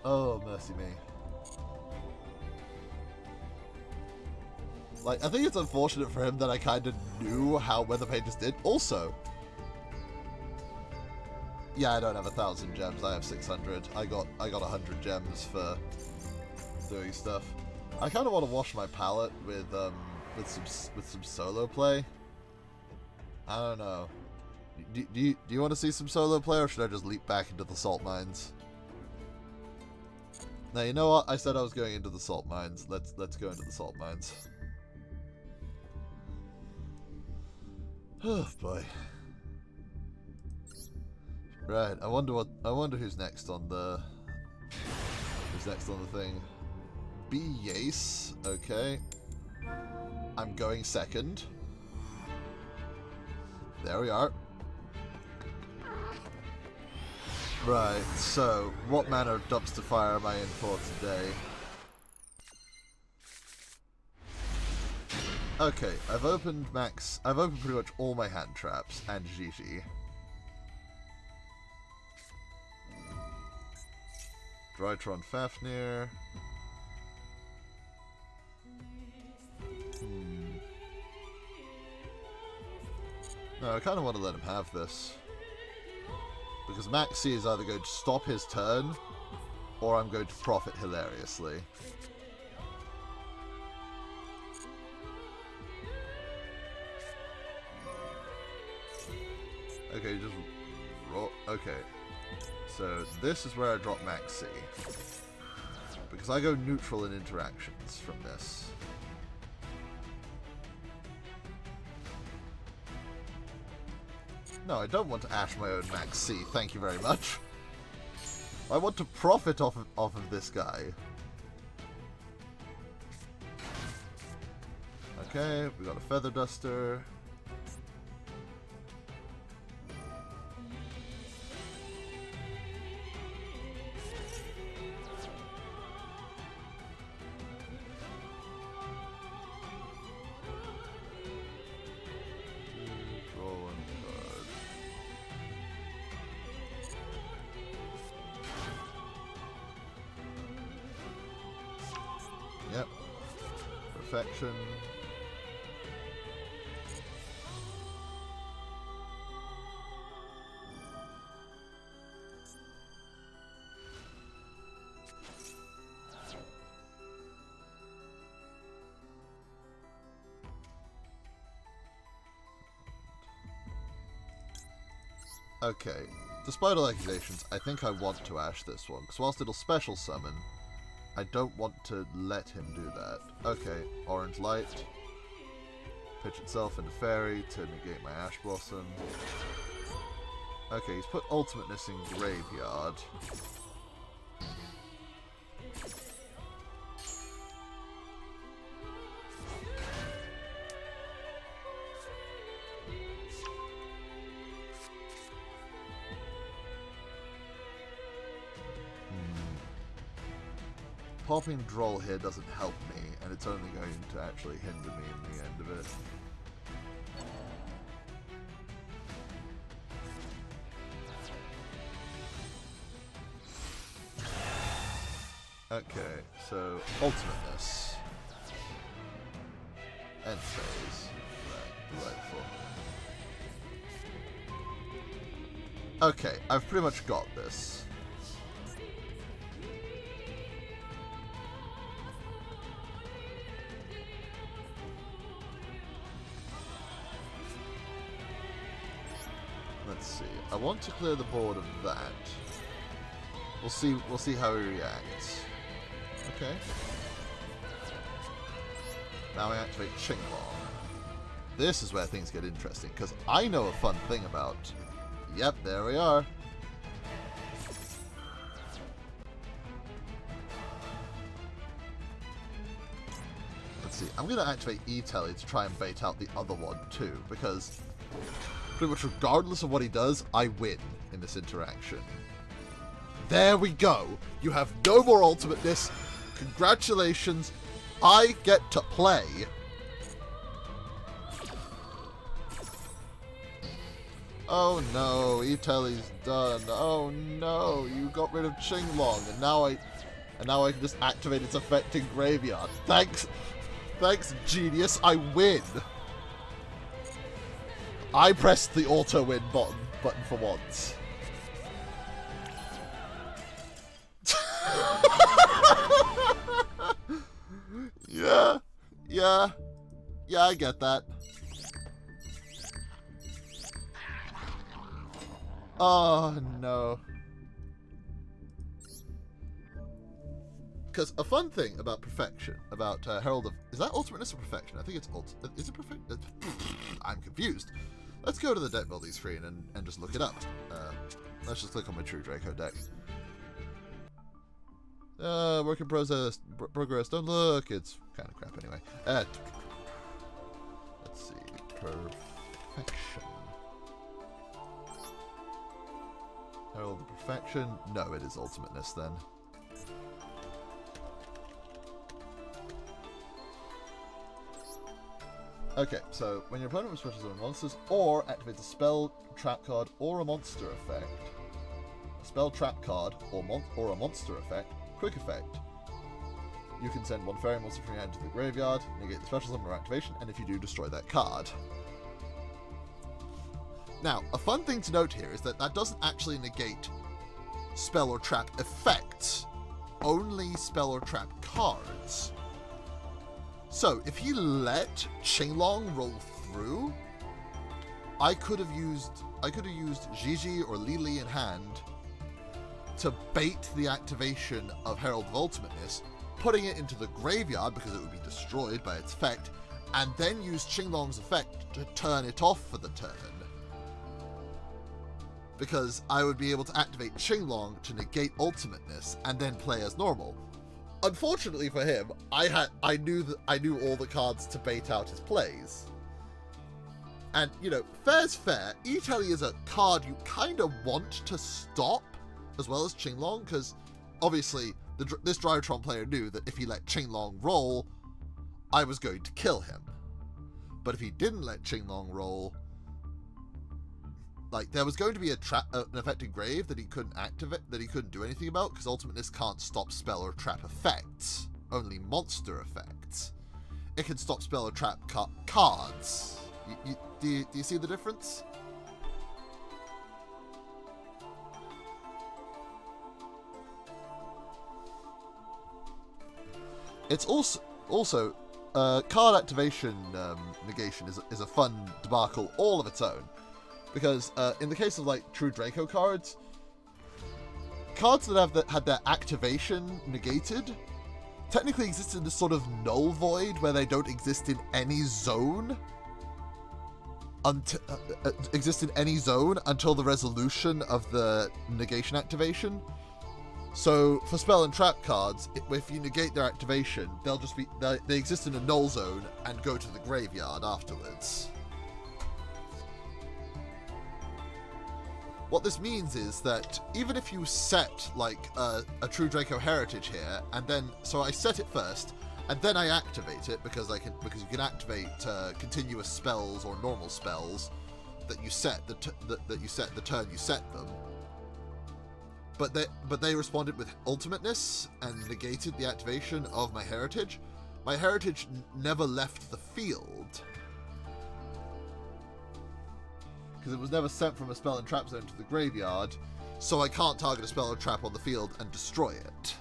Oh, mercy me. Like, I think it's unfortunate for him that I kind of knew how Weather Pages did. Also, yeah, I don't have 1,000 gems. I have 600. I got 100 gems for doing stuff. I kind of want to wash my palette with some solo play. I don't know. Do you want to see some solo play, or should I just leap back into the salt mines? Now, you know what? I said I was going into the salt mines. Let's go into the salt mines. Oh boy. Right, I wonder who's next on the thing. B Yace, okay. I'm going second. There we are. Right, so what manner of dumpster fire am I in for today? Okay, I've opened pretty much all my hand traps and Gigi. Drytron Fafnir. No, I kind of want to let him have this. Because Max C is either going to stop his turn, or I'm going to profit hilariously. Okay, just roll. Okay. So this is where I drop Max C. Because I go neutral in interactions from this. No, I don't want to ash my own Max C, thank you very much. I want to profit off of this guy. Okay, we got a Feather Duster. Yep. Perfection. Okay. Despite all accusations, I think I want to ash this one, because whilst it'll special summon, I don't want to let him do that. Okay, Orange Light. Pitch itself into Fairy to negate my Ash Blossom. Okay, he's put Ultimateness in Graveyard. Popping Droll here doesn't help me, and it's only going to actually hinder me in the end of it. Okay, so Ultimateness. End phase. Right, delightful. Okay, I've pretty much got this. Let's see. I want to clear the board of that. We'll see how he reacts. Okay. Now I activate Qinglong. This is where things get interesting, because I know a fun thing about... Yep, there we are. Let's see. I'm going to activate E-Telly to try and bait out the other one, too, because... pretty much regardless of what he does, I win in this interaction. There we go. You have no more ultimateness. Congratulations. I get to play. Oh no, E-Telly's done. Oh no, you got rid of Qinglong, and now I can just activate its effect in Graveyard. Thanks, genius. I win. I pressed the auto-win button for once. Yeah, I get that. Oh, no. Because a fun thing about Perfection, about Herald of... Is that Ultimateness or Perfection? I think it's Is it Perfect? I'm confused. Let's go to the deck building screen and just look it up. Let's just click on my True Draco deck. Work in progress. Don't look. It's kind of crap anyway. Let's see. Perfection. Herald of perfection? No, it is ultimateness then. Okay, so when your opponent respects other monsters or activates a spell, trap card, or a monster effect, a spell, trap card, or a monster effect, quick effect, you can send one fairy monster from your hand to the graveyard, negate the special summon or activation, and if you do, destroy that card. Now, a fun thing to note here is that that doesn't actually negate spell or trap effects, only spell or trap cards. So, if he let Qinglong roll through, I could have used Gigi or Lili in hand to bait the activation of Herald of Ultimateness, putting it into the graveyard because it would be destroyed by its effect, and then use Qinglong's effect to turn it off for the turn. Because I would be able to activate Qinglong to negate Ultimateness and then play as normal. Unfortunately for him, I knew all the cards to bait out his plays. And, you know, fair's fair, E-Telly is a card you kind of want to stop, as well as Qinglong, because obviously this Drytron player knew that if he let Qinglong roll, I was going to kill him. But if he didn't let Qinglong roll, like, there was going to be an effect in Grave that he couldn't activate, that he couldn't do anything about, because Ultimateness can't stop spell or trap effects, only monster effects. It can stop spell or trap cards. Do you see the difference? It's also card activation negation is a fun debacle all of its own. Because in the case of like True Draco cards that had their activation negated technically exist in this sort of null void where they don't exist in any zone until the resolution of the negation activation. So for spell and trap cards, if you negate their activation, they'll just be they exist in a null zone and go to the graveyard afterwards. What this means is that even if you set like a True Draco Heritage here, and then so I set it first, and then I activate it because you can activate continuous spells or normal spells that you set the turn you set them. But they responded with Ultimateness and negated the activation of my Heritage. My Heritage never left the field, because it was never sent from a spell and trap zone to the graveyard, so I can't target a spell or trap on the field and destroy it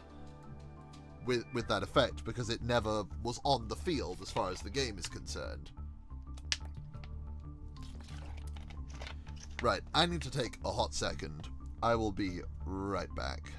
with that effect, because it never was on the field as far as the game is concerned. Right, I need to take a hot second. I will be right back.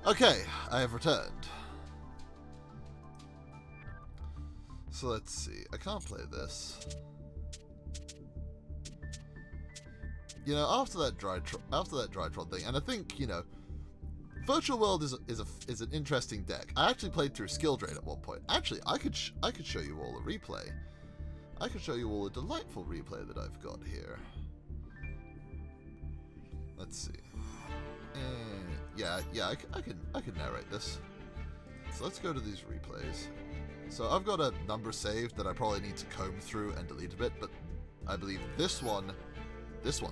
Okay, I have returned. So let's see. I can't play this. you know, after that Drytron thing, and I think, you know, Virtual World is an interesting deck. I actually played through Skill Drain at one point. Actually, I could show you all a replay. I could show you all a delightful replay that I've got here. Let's see. Yeah, I can narrate this. So let's go to these replays. So I've got a number saved that I probably need to comb through and delete a bit, but I believe this one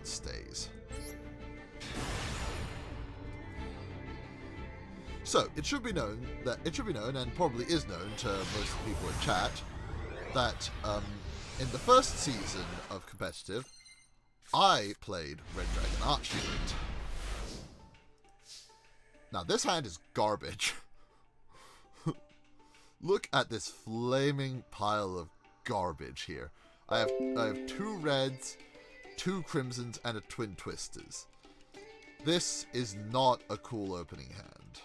stays. So it should be known, and probably is known to most people in chat, that in the first season of competitive, I played Red Dragon Archfiend. Now this hand is garbage. Look at this flaming pile of garbage here. I have 2 reds, 2 crimsons, and a twin twisters. This is not a cool opening hand.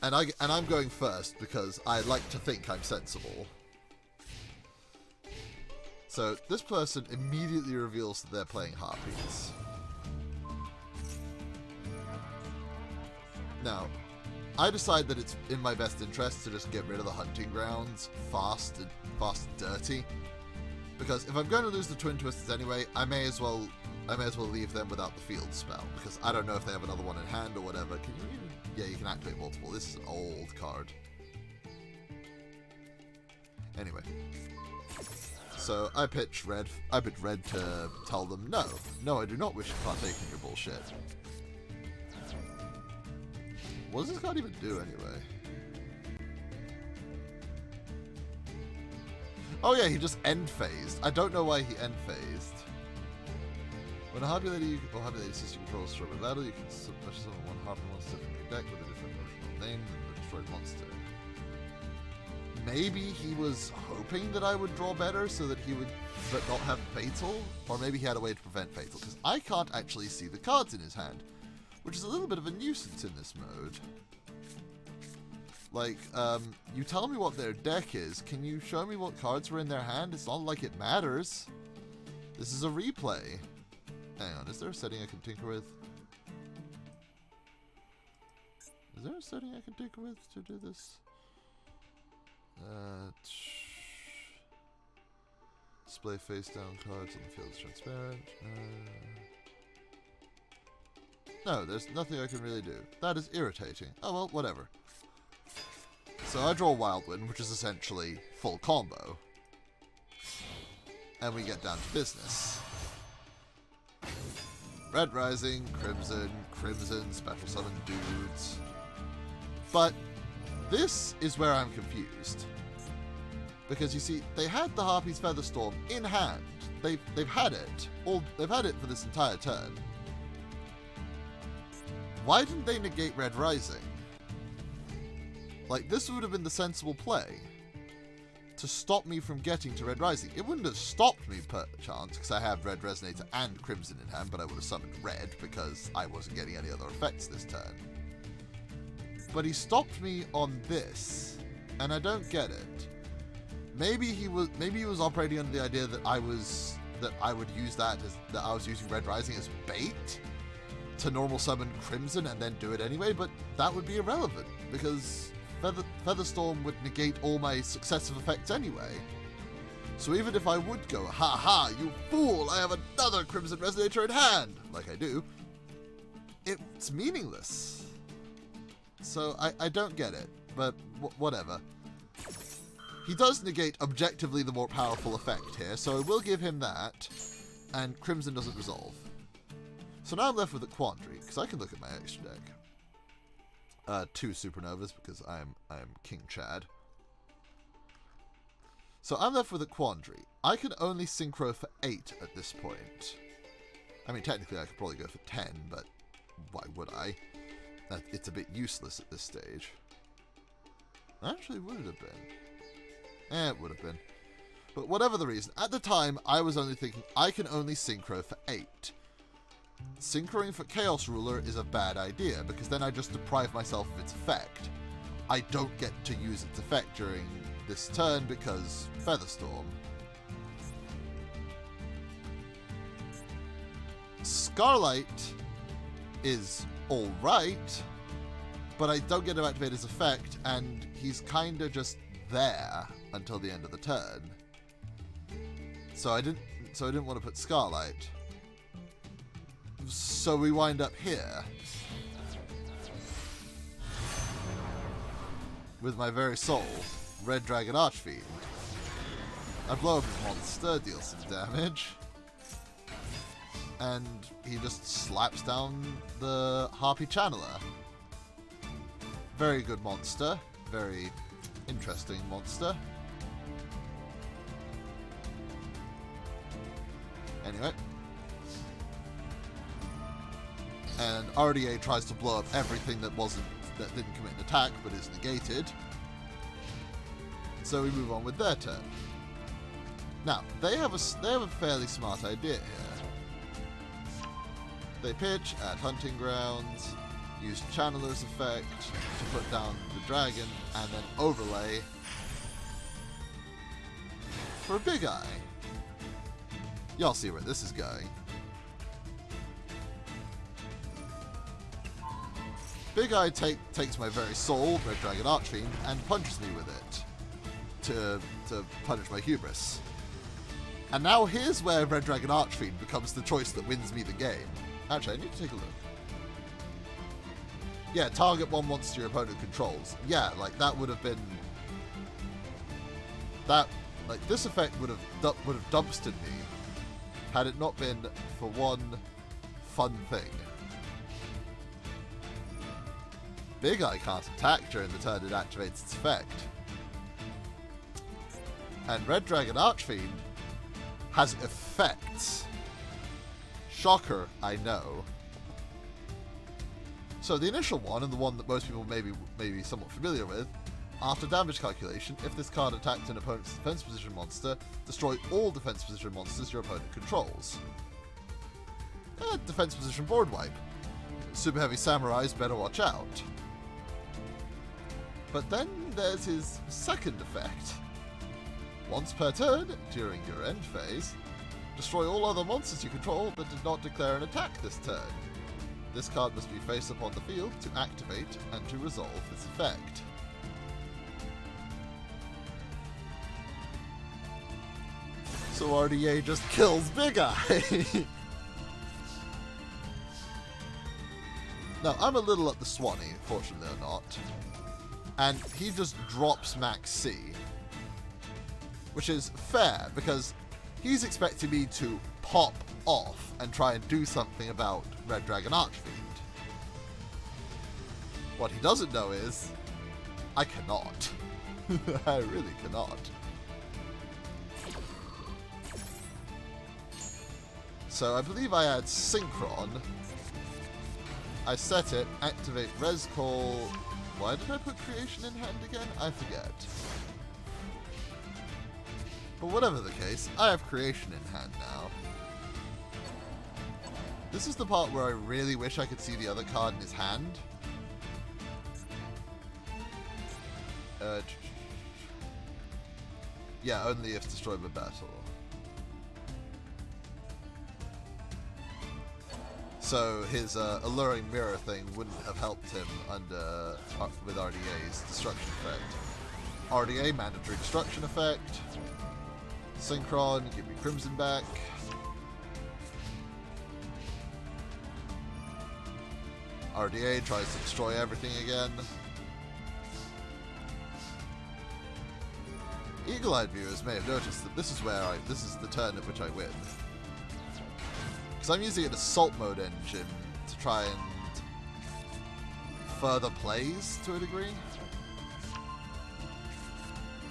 And I'm going first because I like to think I'm sensible. So this person immediately reveals that they're playing Harpies. Now, I decide that it's in my best interest to just get rid of the hunting grounds fast and dirty. Because if I'm going to lose the twin twisters anyway, I may as well leave them without the field spell, because I don't know if they have another one in hand or whatever. Can you even... Yeah, you can activate multiple. This is an old card. Anyway. So I pitch red to tell them, no, I do not wish to partake in your bullshit. What does this card even do anyway? Oh yeah, he just end phased. I don't know why he end phased. When a Harpy Lady or Harpy Lady system controls destroy by battle, you can special summon one Harpy monster from your deck with a different original name than the destroyed monster. Maybe he was hoping that I would draw better so that he would not have Fatal? Or maybe he had a way to prevent Fatal, because I can't actually see the cards in his hand, which is a little bit of a nuisance in this mode. Like, you tell me what their deck is, can you show me what cards were in their hand? It's not like it matters. This is a replay. Hang on, is there a setting I can tinker with? Is there a setting I can tinker with to do this? Display face down cards on the field is transparent. No, there's nothing I can really do. That is irritating. Oh well, whatever. So I draw Wildwind, which is essentially full combo. And we get down to business. Red Rising, Crimson, Special Summon dudes. But this is where I'm confused. Because you see, they had the Harpy's Featherstorm in hand. They've had it. They've had it for this entire turn. Why didn't they negate Red Rising? Like, this would have been the sensible play. To stop me from getting to Red Rising. It wouldn't have stopped me per chance, because I have Red Resonator and Crimson in hand, but I would have summoned Red, because I wasn't getting any other effects this turn. But he stopped me on this, and I don't get it. Maybe he was operating under the idea that I would use that I was using Red Rising as bait to normal summon Crimson and then do it anyway, but that would be irrelevant, because Featherstorm would negate all my successive effects anyway. So even if I would go, ha ha, you fool, I have another Crimson Resonator in hand, like I do, it's meaningless. So I don't get it, but whatever. He does negate objectively the more powerful effect here, so I will give him that, and Crimson doesn't resolve. So now I'm left with a quandary, because I can look at my extra deck. 2 Supernovas, because I am King Chad. So I'm left with a quandary. I can only synchro for 8 at this point. I mean, technically I could probably go for 10, but why would I? It's a bit useless at this stage. Actually, would it have been? It would have been. But whatever the reason, at the time, I was only thinking, I can only synchro for 8. Synchroing for Chaos Ruler is a bad idea, because then I just deprive myself of its effect. I don't get to use its effect during this turn because Featherstorm. Scarlight is alright, but I don't get to activate his effect, and he's kind of just there until the end of the turn. So I didn't want to put Scarlight. So we wind up here with my very soul, Red Dragon Archfiend. I blow up his monster, deal some damage, and he just slaps down the Harpy Channeler. Very good monster, very interesting monster. Anyway. And RDA tries to blow up everything that didn't commit an attack but is negated. So we move on with their turn. Now, they have a fairly smart idea here. They pitch at Hunting Grounds, use Channeler's effect to put down the dragon, and then overlay for Big Eye. Y'all see where this is going. Big Eye takes my very soul, Red Dragon Archfiend, and punches me with it to punish my hubris. And now here's where Red Dragon Archfiend becomes the choice that wins me the game. Actually, I need to take a look. Yeah, target one monster your opponent controls. Yeah, like that would have been... this effect would have dumpstered me had it not been for one fun thing. Big Eye can't attack during the turn it activates its effect. And Red Dragon Archfiend has effects. Shocker, I know. So the initial one, and the one that most people may be somewhat familiar with, after damage calculation, if this card attacked an opponent's defense position monster, destroy all defense position monsters your opponent controls. Defense position board wipe. Super Heavy Samurais better watch out. But then there's his second effect. Once per turn, during your end phase, destroy all other monsters you control that did not declare an attack this turn. This card must be face up on the field to activate and to resolve this effect. So RDA just kills Big Eye! Now, I'm a little up the Swanee, fortunately or not. And he just drops Max C. Which is fair, because he's expecting me to pop off and try and do something about Red Dragon Archfiend. What he doesn't know is, I cannot. I really cannot. So I believe I had Synchron. I set it, activate Res Call. Why did I put Creation in hand again? I forget. But whatever the case, I have Creation in hand now. This is the part where I really wish I could see the other card in his hand. Yeah, only if destroyed by battle. So his Alluring Mirror thing wouldn't have helped him with RDA's Destruction effect. RDA, Mandatory Destruction effect. Synchron, give me Crimson back. RDA tries to destroy everything again. Eagle-eyed viewers may have noticed that this is the turn at which I win. Because I'm using an Assault Mode engine to try and further plays to a degree.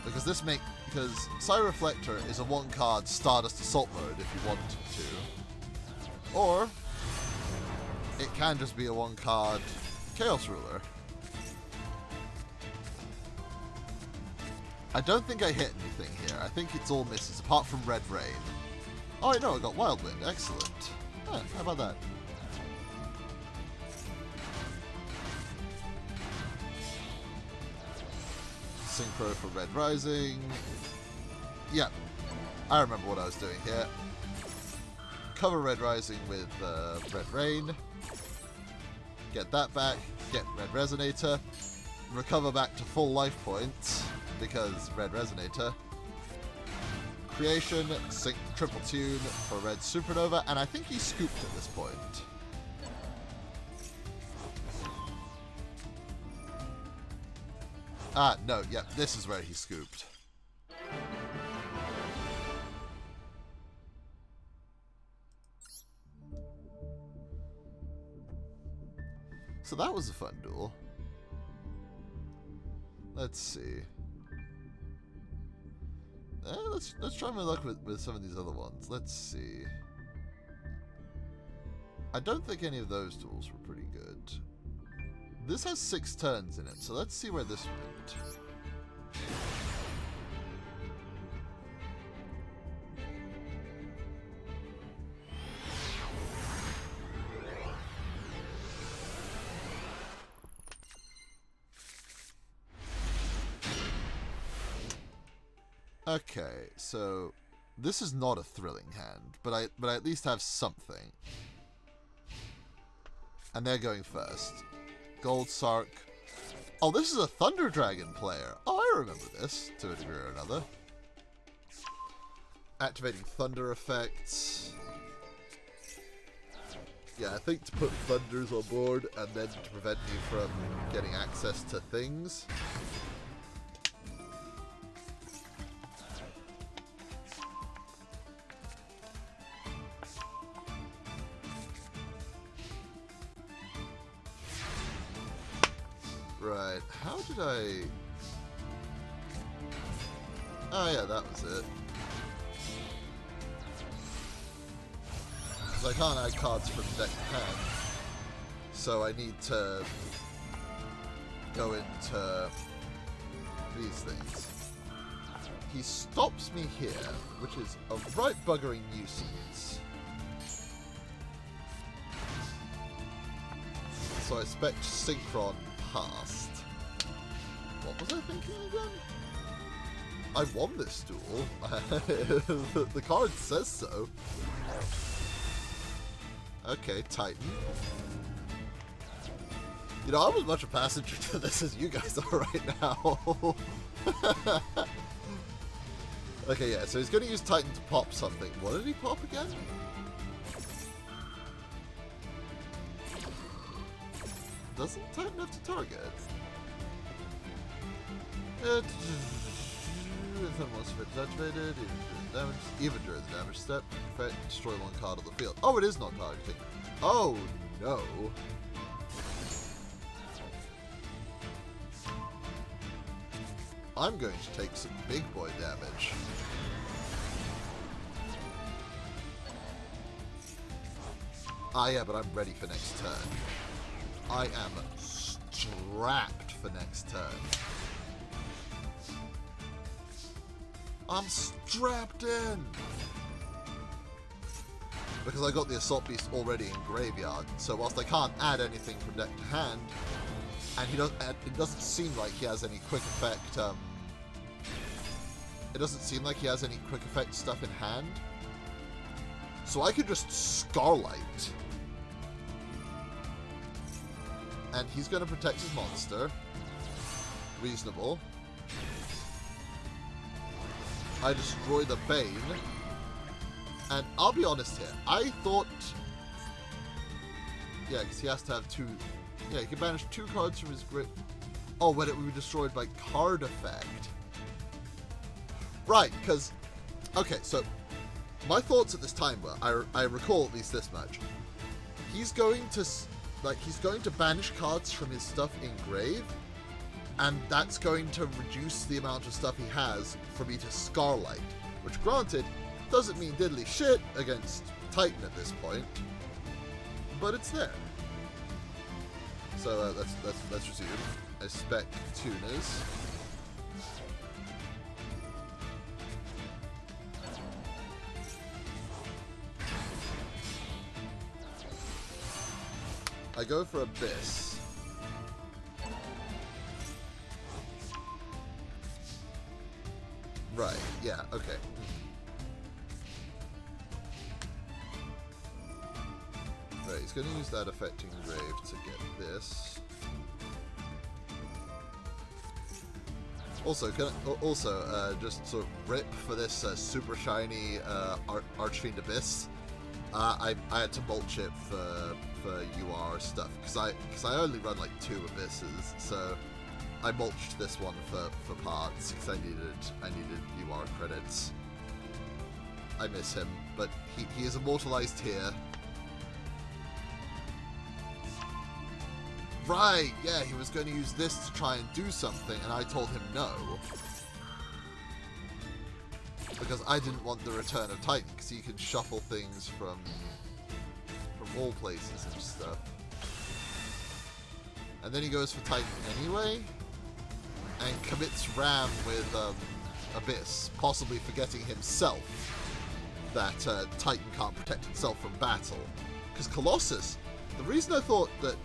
Because Psy Reflector is a one-card Stardust Assault Mode if you want to. Or it can just be a one-card Chaos Ruler. I don't think I hit anything here. I think it's all misses, apart from Red Rain. Oh, I know, I got Wild Wind. Excellent. How about that? Synchro for Red Rising. Yeah, I remember what I was doing here. recover Red Rising with Red Rain. Get that back. Get Red Resonator. Recover back to full life points because Red Resonator. Creation, sync triple tune for Red Supernova, and I think he scooped at this point. Ah, no, yeah, this is where he scooped. So that was a fun duel. Let's see. Let's try my luck with some of these other ones. Let's see. I don't think any of those duels were pretty good. This has 6 turns in it, so let's see where this went. Okay, so this is not a thrilling hand, but I at least have something. And they're going first. Gold Sark. Oh, this is a Thunder Dragon player. Oh, I remember this to a degree or another. Activating Thunder effects. Yeah, I think to put Thunders on board and then to prevent me from getting access to things. Right, how did I... Oh yeah, that was it. Because I can't add cards from deck to hand. So I need to go into these things. He stops me here, which is a right buggering nuisance. So I expect Synchron past. What was I thinking again? I won this duel. The card says so. Okay, Titan. You know, I'm as much a passenger to this as you guys are right now. Okay, yeah, so he's going to use Titan to pop something. What did he pop again? Doesn't Titan have to target? Once if it's activated, even during the damage step, effect, destroy 1 card on the field. Oh, it is not targeting. Oh, no. I'm going to take some big boy damage. Ah, yeah, but I'm ready for next turn. I am strapped for next turn. I'm strapped in! Because I got the Assault Beast already in Graveyard, so whilst I can't add anything from deck to hand, and it doesn't seem like he has any quick effect, it doesn't seem like he has any quick effect stuff in hand, so I could just Scarlight. And he's going to protect his monster. Reasonable. I destroy the Bane. And I'll be honest here. I thought... Yeah, because he has to have 2... Yeah, he can banish 2 cards from his grip. Oh, when it would be destroyed by card effect. Right, because... Okay, so... My thoughts at this time were... I recall at least this much. He's going to... he's going to banish cards from his stuff in grave, and that's going to reduce the amount of stuff he has for me to Scarlight, which, granted, doesn't mean diddly shit against Titan at this point, but it's there. So let's resume. I spec tuners. I go for Abyss. Right, yeah, okay. he's going to use that affecting grave to get this. Also, just sort of rip for this super shiny Archfiend Abyss. I had to mulch it for UR stuff because I only run like 2 Abysses, so I mulched this one for parts because I needed UR credits. I miss him, but he is immortalized here. Right, yeah, he was going to use this to try and do something, and I told him no. Because I didn't want the return of Titan, because he can shuffle things from all places and stuff. And then he goes for Titan anyway, and commits Ram with Abyss, possibly forgetting himself that Titan can't protect itself from battle. Because Colossus, the reason I thought that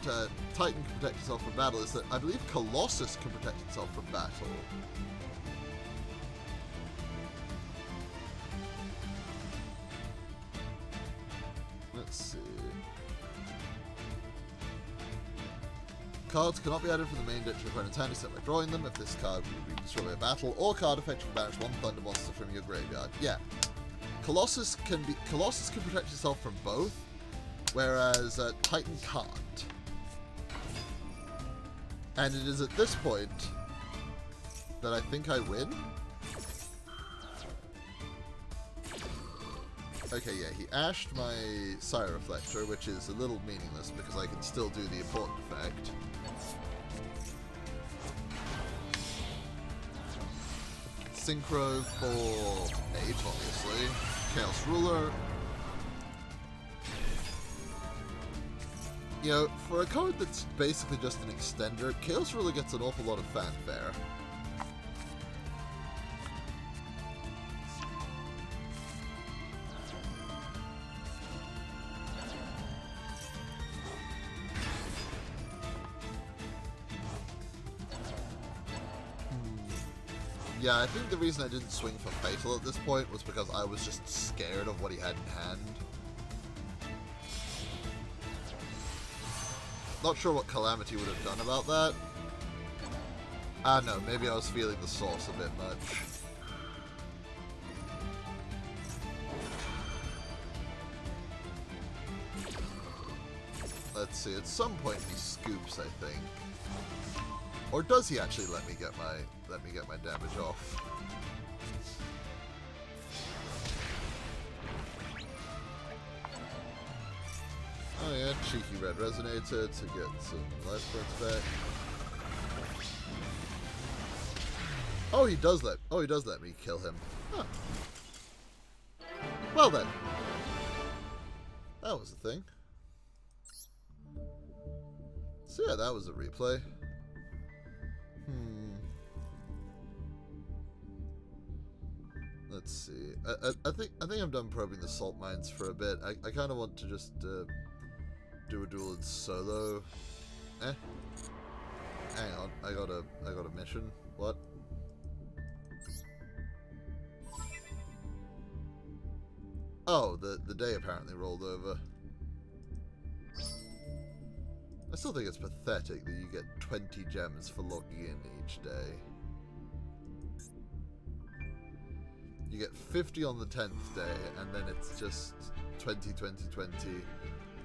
Titan can protect itself from battle is that I believe Colossus can protect itself from battle. Let's see. Cards cannot be added from the main deck to your opponent's hand except by drawing them. If this card will be destroyed by a battle, or card effectively banish one Thunder monster from your graveyard. Yeah. Colossus can protect itself from both, whereas Titan can't. And it is at this point that I think I win. Okay, yeah, he ashed my Sire Reflector, which is a little meaningless because I can still do the important effect. Synchro for 8, obviously. Chaos Ruler. You know, for a card that's basically just an extender, Chaos Ruler gets an awful lot of fanfare. Yeah, I think the reason I didn't swing for Fatal at this point was because I was just scared of what he had in hand. Not sure what Calamity would have done about that. Ah, no, maybe I was feeling the source a bit much. Let's see, at some point he scoops, I think. Or does he actually let me get my damage off? Oh yeah, cheeky red resonator to get some life points back. Oh, he does let me kill him. Huh. Well then, that was a thing. So yeah, that was a replay. Let's see. I think I'm done probing the salt mines for a bit. I kind of want to just do a duel in solo. Hang on. I got a mission. What? Oh, the day apparently rolled over. I still think it's pathetic that you get 20 gems for logging in each day. You get 50 on the 10th day, and then it's just 20, 20, 20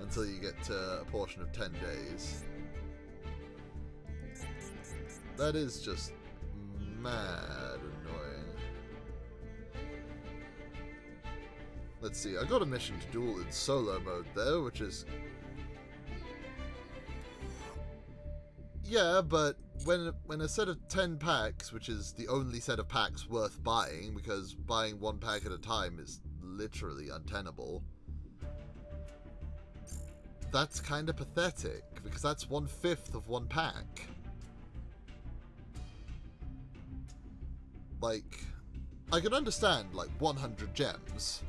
until you get to a portion of 10 days. That is just mad annoying. Let's see, I got a mission to duel in solo mode there, which is... Yeah, but when a set of 10 packs, which is the only set of packs worth buying, because buying one pack at a time is literally untenable, that's kind of pathetic, because that's 1/5 of one pack. Like, I can understand, like, 100 gems.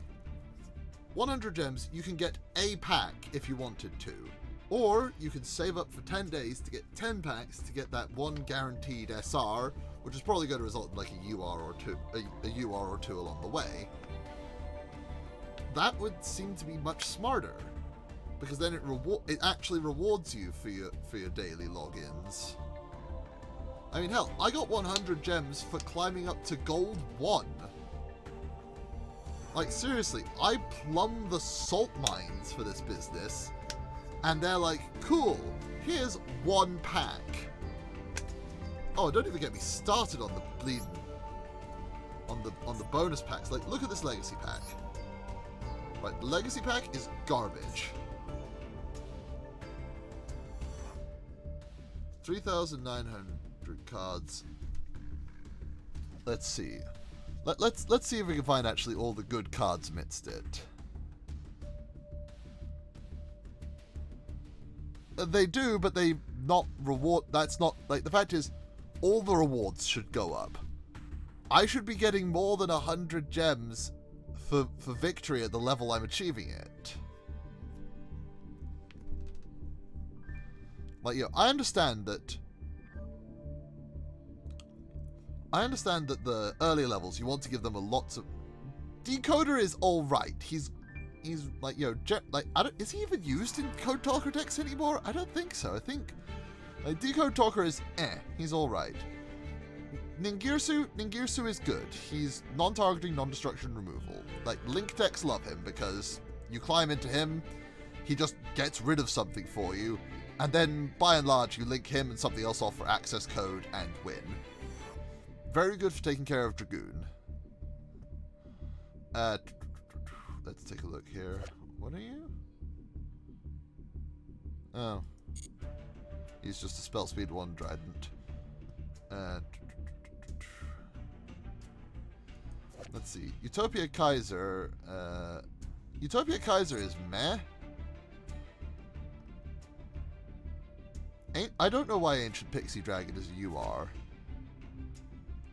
100 gems, you can get a pack if you wanted to. Or you can save up for 10 days to get 10 packs to get that one guaranteed SR, which is probably going to result in like a UR or two along the way. That would seem to be much smarter. because then it actually rewards you for your daily logins. I mean, hell, I got 100 gems for climbing up to gold 1. Like, seriously, I plumbed the salt mines for this business, and they're like, cool, here's 1 pack. Oh, don't even get me started on the bleeding, on the bonus packs. Like, look at this legacy pack. Right, the legacy pack is garbage. 3,900 cards. Let's see. Let's see if we can find actually all the good cards amidst it. They do, but they not reward. That's not like the fact is, all the rewards should go up. I should be getting more than 100 gems for victory at the level I'm achieving it. Like, you know, I understand that the earlier levels, you want to give them a lots of... Decoder is alright. He's like, you know, is he even used in Code Talker decks anymore? I don't think so. I think like, Decode Talker is he's alright. Ningirsu is good. He's non-targeting, non-destruction removal. Like, Link decks love him because you climb into him, he just gets rid of something for you, and then, by and large, you link him and something else off for access code and win. Very good for taking care of Dragoon. Let's take a look here. What are you? Oh. He's just a spell speed 1 Trident. Let's see. Utopia Kaiser. Utopia Kaiser is meh. I don't know why Ancient Pixie Dragon is a UR.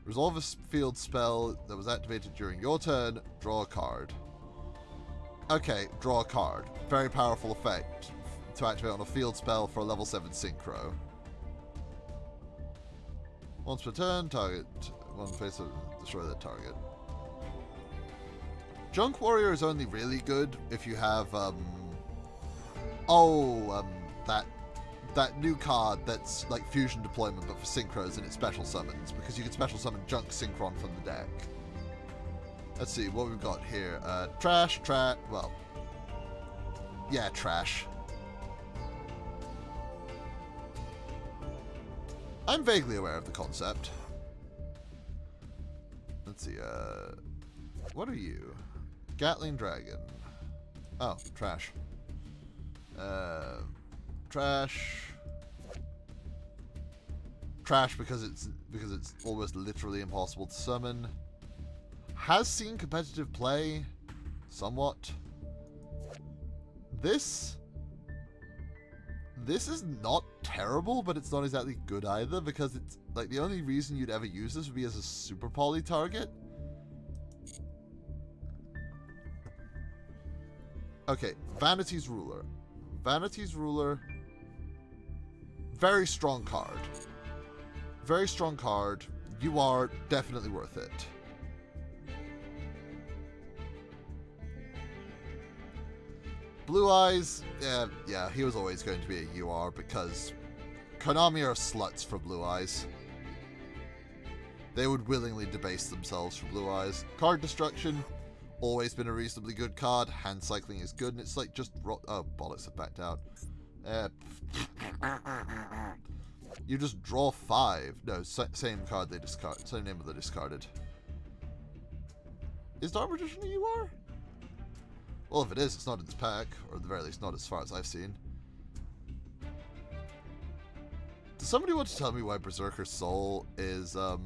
Resolve a field spell that was activated during your turn. Draw a card. Okay, draw a card. Very powerful effect to activate on a field spell for a level 7 synchro. Once per turn, target one face of destroy that target. Junk Warrior is only really good if you have that new card that's like fusion deployment but for synchros and it special summons, because you can special summon Junk Synchron from the deck. Let's see what we've got here. Trash. Well, yeah, trash. I'm vaguely aware of the concept. Let's see. What are you? Gatling Dragon. Oh, trash. Trash because it's almost literally impossible to summon. Has seen competitive play, somewhat. This is not terrible, but it's not exactly good either, because it's like the only reason you'd ever use this would be as a super poly target. Okay, Vanity's Ruler. Vanity's Ruler, very strong card. Very strong card. You are definitely worth it. Blue Eyes, yeah, he was always going to be a UR because Konami are sluts for Blue Eyes. They would willingly debase themselves for Blue Eyes. Card Destruction, always been a reasonably good card. Hand Cycling is good, and it's like just... oh, bollocks, I've backed out. You just draw 5. No, same card they discard. Same name of the discarded. Is Dark Magician a UR? Well, if it is, it's not in this pack, or at the very least, not as far as I've seen. Does somebody want to tell me why Berserker Soul is a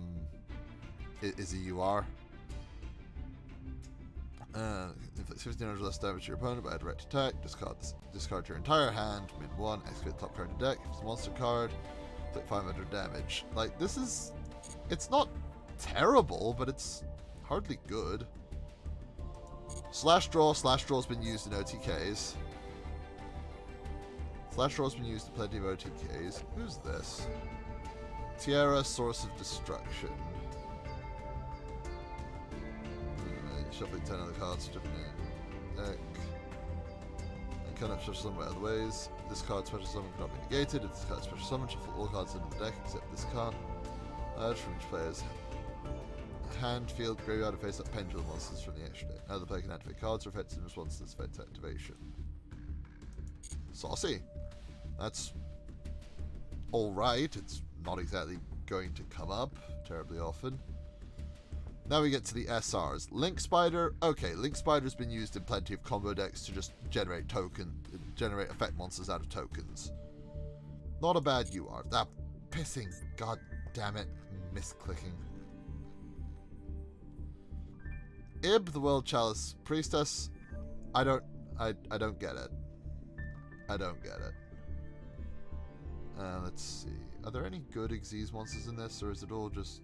UR? Inflict 1500 less damage to your opponent by a direct attack. Discard your entire hand. Min 1. Execute the top card of the deck. If it's a monster card, inflict 500 damage. Like, this is... It's not terrible, but it's hardly good. Slash Draw. Slash Draw's been used in OTKs. Slash Draw's been used in plenty of OTKs. Who's this? Tiara, Source of Destruction. Shuffling 10 other cards to different deck. cannot special summon by other ways. This card's special summon cannot be negated. If this card's special summon, shuffle all cards into the deck except this card. From each player's hand, field, graveyard, and face up pendulum monsters from the extra deck. Now the player can activate cards or effects in response to this effect's activation. Saucy. That's alright. It's not exactly going to come up terribly often. Now we get to the SRs. Link Spider. Okay, Link Spider's been used in plenty of combo decks to just generate effect monsters out of tokens. Not a bad UR. That pissing, god damn it, misclicking. Ib, the World Chalice Priestess. I don't get it. I don't get it. Let's see. Are there any good Xyz monsters in this, or is it all just...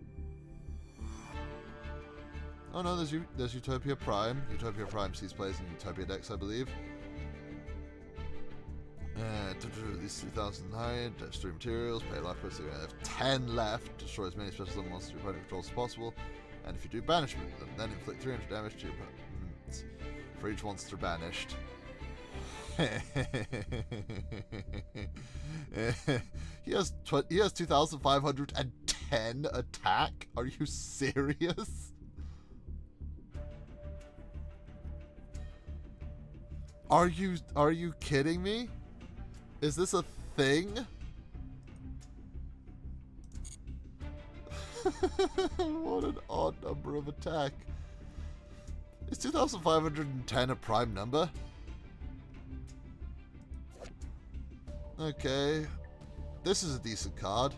Oh no, there's Utopia Prime. Utopia Prime sees plays in Utopia decks, I believe. These 3,000 high, destroy materials, pay life points. You have 10 left. Destroy as many special summon monsters your opponent controls as possible. And if you do banishment them, then inflict 300 damage to your opponent for each monster banished. He has 2,510 attack. Are you serious? Are you kidding me? Is this a thing? What an odd number of attack. Is 2,510 a prime number? Okay. This is a decent card.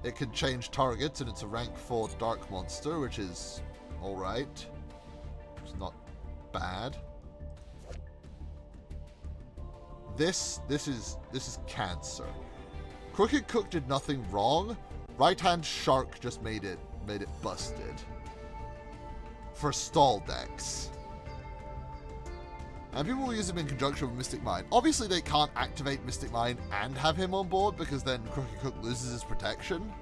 It can change targets, and it's a rank 4 dark monster, which is alright. It's not bad. This is cancer. Crooked Cook did nothing wrong. Right Hand Shark just made it busted. For stall decks. And people will use him in conjunction with Mystic Mine. Obviously they can't activate Mystic Mine and have him on board, because then Crooked Cook loses his protection.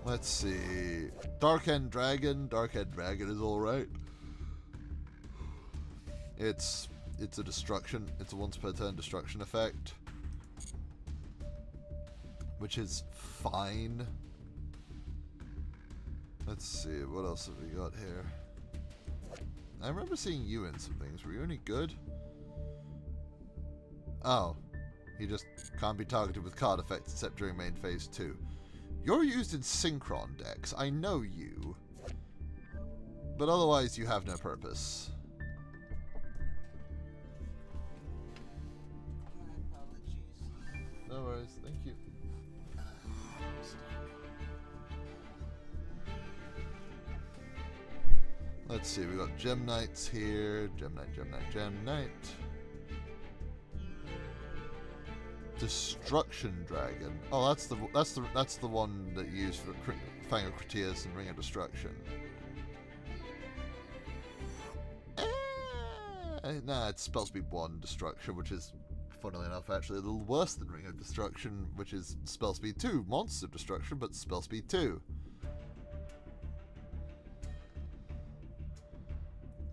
Let's see. Dark End Dragon. Dark End Dragon is alright. It's a destruction. It's a once per turn destruction effect, which is fine. Let's see, what else have we got here? I remember seeing you in some things. Were you any good? Oh. He just can't be targeted with card effects except during main phase 2. You're used in Synchron decks. I know you. But otherwise you have no purpose. No worries, thank you. Let's see, we got Gem Knights here. Gem Knight, Gem Knight, Gem Knight. Destruction Dragon. Oh, that's the one that you use for Fang of Critias and Ring of Destruction. Nah, it's spell speed 1 Destruction, which is, funnily enough, actually a little worse than Ring of Destruction, which is spell speed 2 Monster Destruction, but spell speed 2.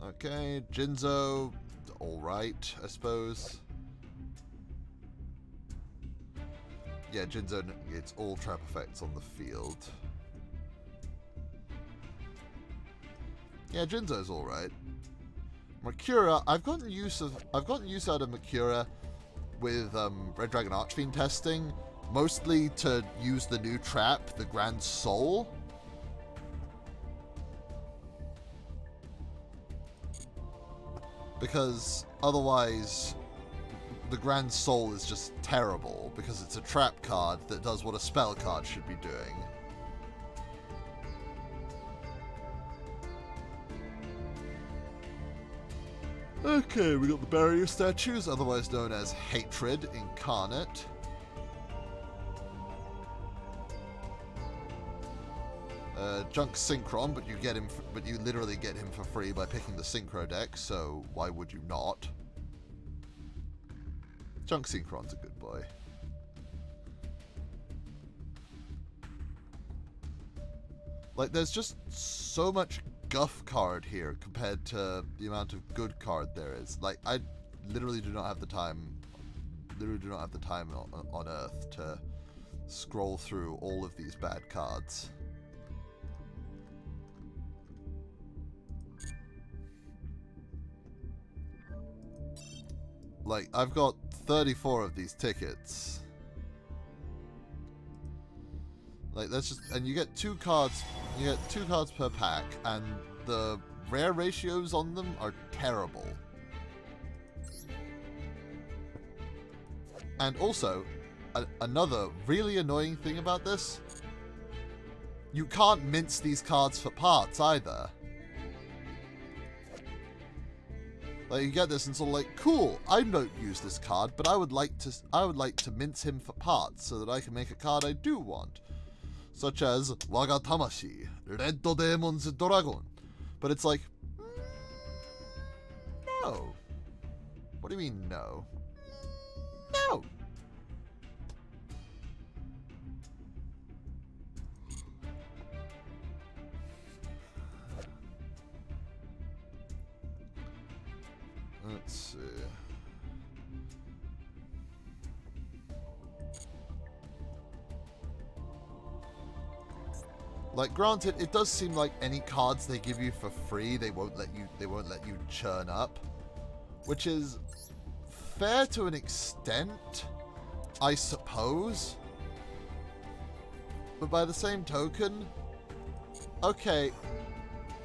Okay, Jinzo, alright, I suppose. Yeah, Jinzo gets all trap effects on the field. Yeah, Jinzo's alright. Mercura, I've gotten use out of Mercura with Red Dragon Archfiend testing, mostly to use the new trap, the Grand Soul. Because otherwise the Grand Soul is just terrible, because it's a trap card that does what a spell card should be doing. Okay, we got the Barrier Statues, otherwise known as Hatred Incarnate. Junk Synchron, but you literally get him for free by picking the Synchro deck, so why would you not? Junk Synchron's a good boy. Like, there's just so much guff card here compared to the amount of good card there is. Like, I literally do not have the time, on Earth to scroll through all of these bad cards. Like, I've got 34 of these tickets. Like, that's just, and you get 2 cards. You get 2 cards per pack, and the rare ratios on them are terrible. And also, another really annoying thing about this, you can't mince these cards for parts either. Like, you get this and sort of like, cool, I don't use this card, but I would like to mince him for parts so that I can make a card I do want. Such as Waga Tamashi, Red Demon's Dragon. But it's like, no. What do you mean, no? No! Let's see. Like, granted, it does seem like any cards they give you for free, they won't let you churn up, which is fair to an extent, I suppose. But by the same token, okay,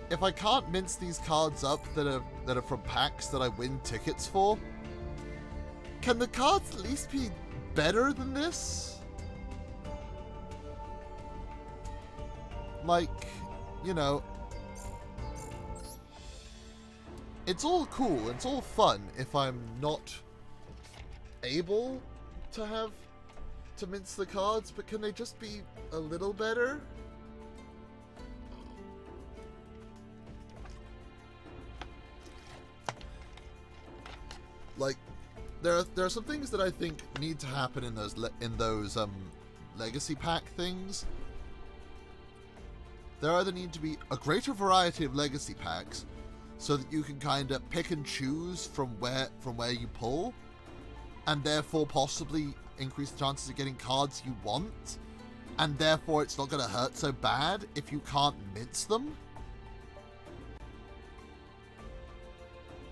if I can't mince these cards up that are from packs that I win tickets for, can the cards at least be better than this? Like, you know, it's all cool, it's all fun if I'm not able to mince the cards, but can they just be a little better? Like, there are some things that I think need to happen in those legacy pack things. There either need to be a greater variety of legacy packs, so that you can kind of pick and choose from where you pull, and therefore possibly increase the chances of getting cards you want, and therefore it's not going to hurt so bad if you can't mince them.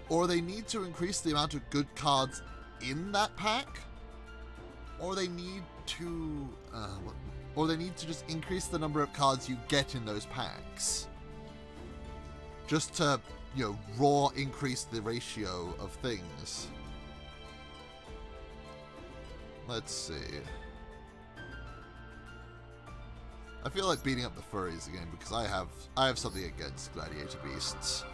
Or they need to increase the amount of good cards in that pack, or they need to just increase the number of cards you get in those packs, just to, you know, raw increase the ratio of things. Let's see. I feel like beating up the furries again because I have something against gladiator beasts.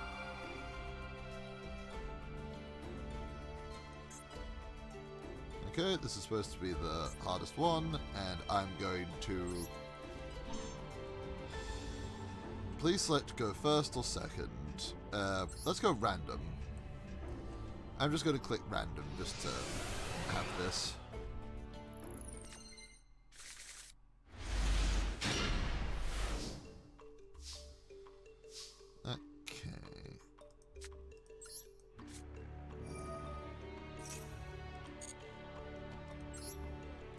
Okay, this is supposed to be the hardest one, and I'm going to... Please select go first or second. Let's go random. I'm just going to click random just to have this.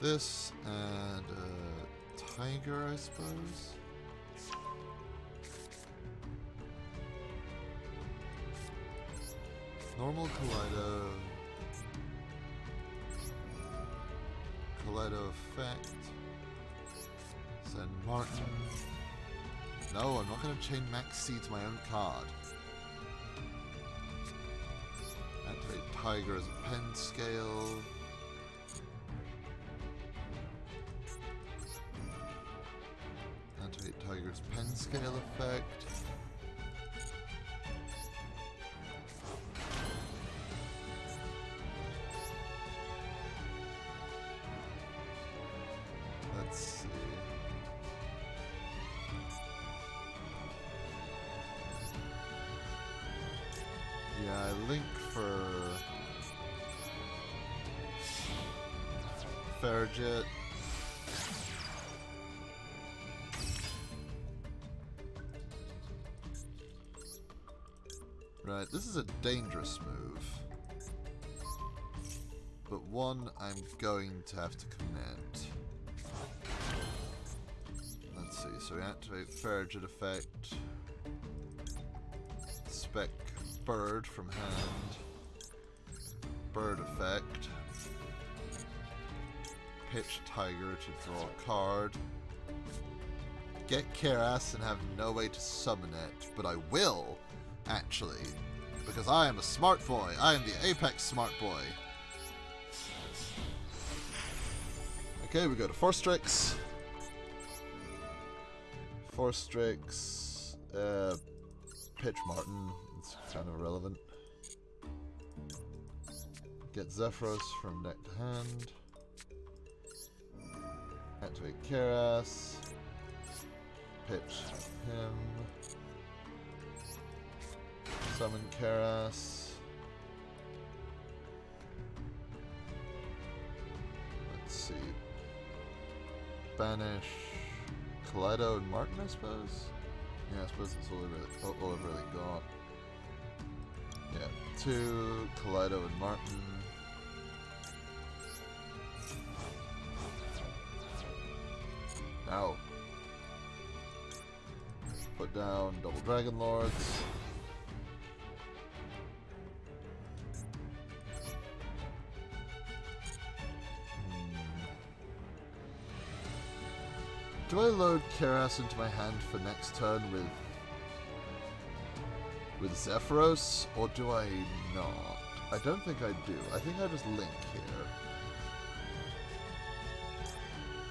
This and tiger, I suppose. Normal Kaleido effect. Send Martin. No, I'm not going to chain Max C to my own card. Activate Tiger as a pen scale. Activate Tiger's pen scale effect. Let's see. Yeah, I link for Farragut. Right, this is a dangerous move. But one I'm going to have to commit. Let's see, so we activate Farragut effect. Spec bird from hand. Bird effect. Pitch tiger to draw a card. Get Keras and have no way to summon it, but I will, actually, because I am a smart boy. I am the apex smart boy. Okay, we go to Forstrix. Forstrix, Pitch Martin. It's kind of irrelevant. Get Zephyros from deck to hand. Activate Keras. Pitch him. Summon Keras. Let's see. Banish Kaleido and Martin, I suppose? Yeah, I suppose that's all I've really got. Yeah, 2, Kaleido and Martin. Now. Put down double Dragon Lords. Do I load Keras into my hand for next turn with Zephyros, or do I not? I don't think I do. I think I just link here.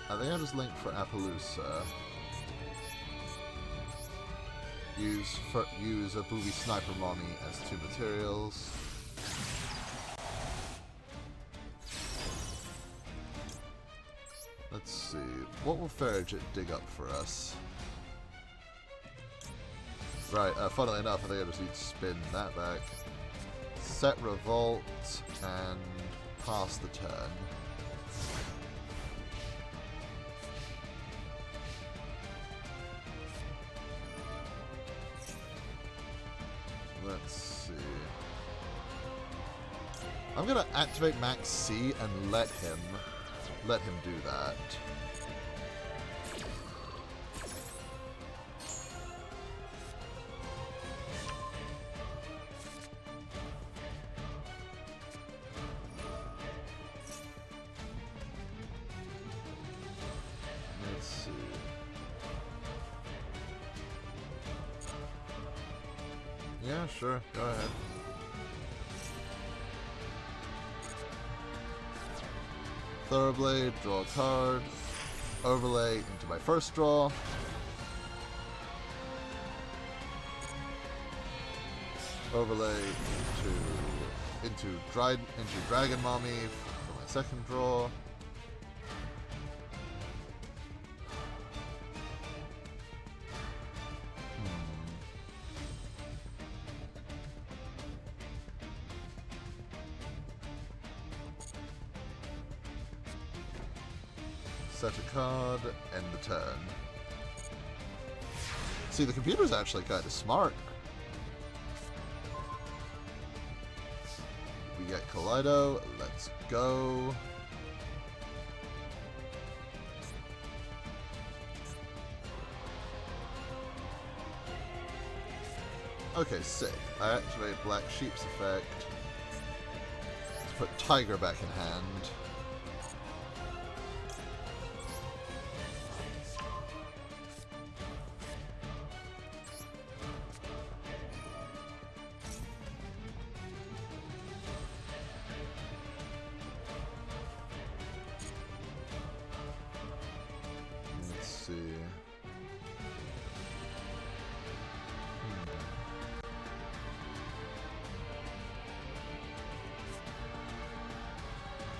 I think I just link for Appaloosa. Use a Booby Sniper Mommy as 2 materials. Let's see. What will Farragut dig up for us? Right, funnily enough, I think I just need to spin that back. Set Revolt and pass the turn. Let's see. I'm gonna activate Max C and let him do that. Let's see. Yeah, sure. Go ahead. Thoroughblade, draw a card, overlay into my first draw. Overlay into Dragon Mommy for my second draw. Set a card, end the turn. See, the computer's actually kind of smart. We get Kaleido, let's go. Okay, sick. I activate Black Sheep's effect. Let's put Tiger back in hand.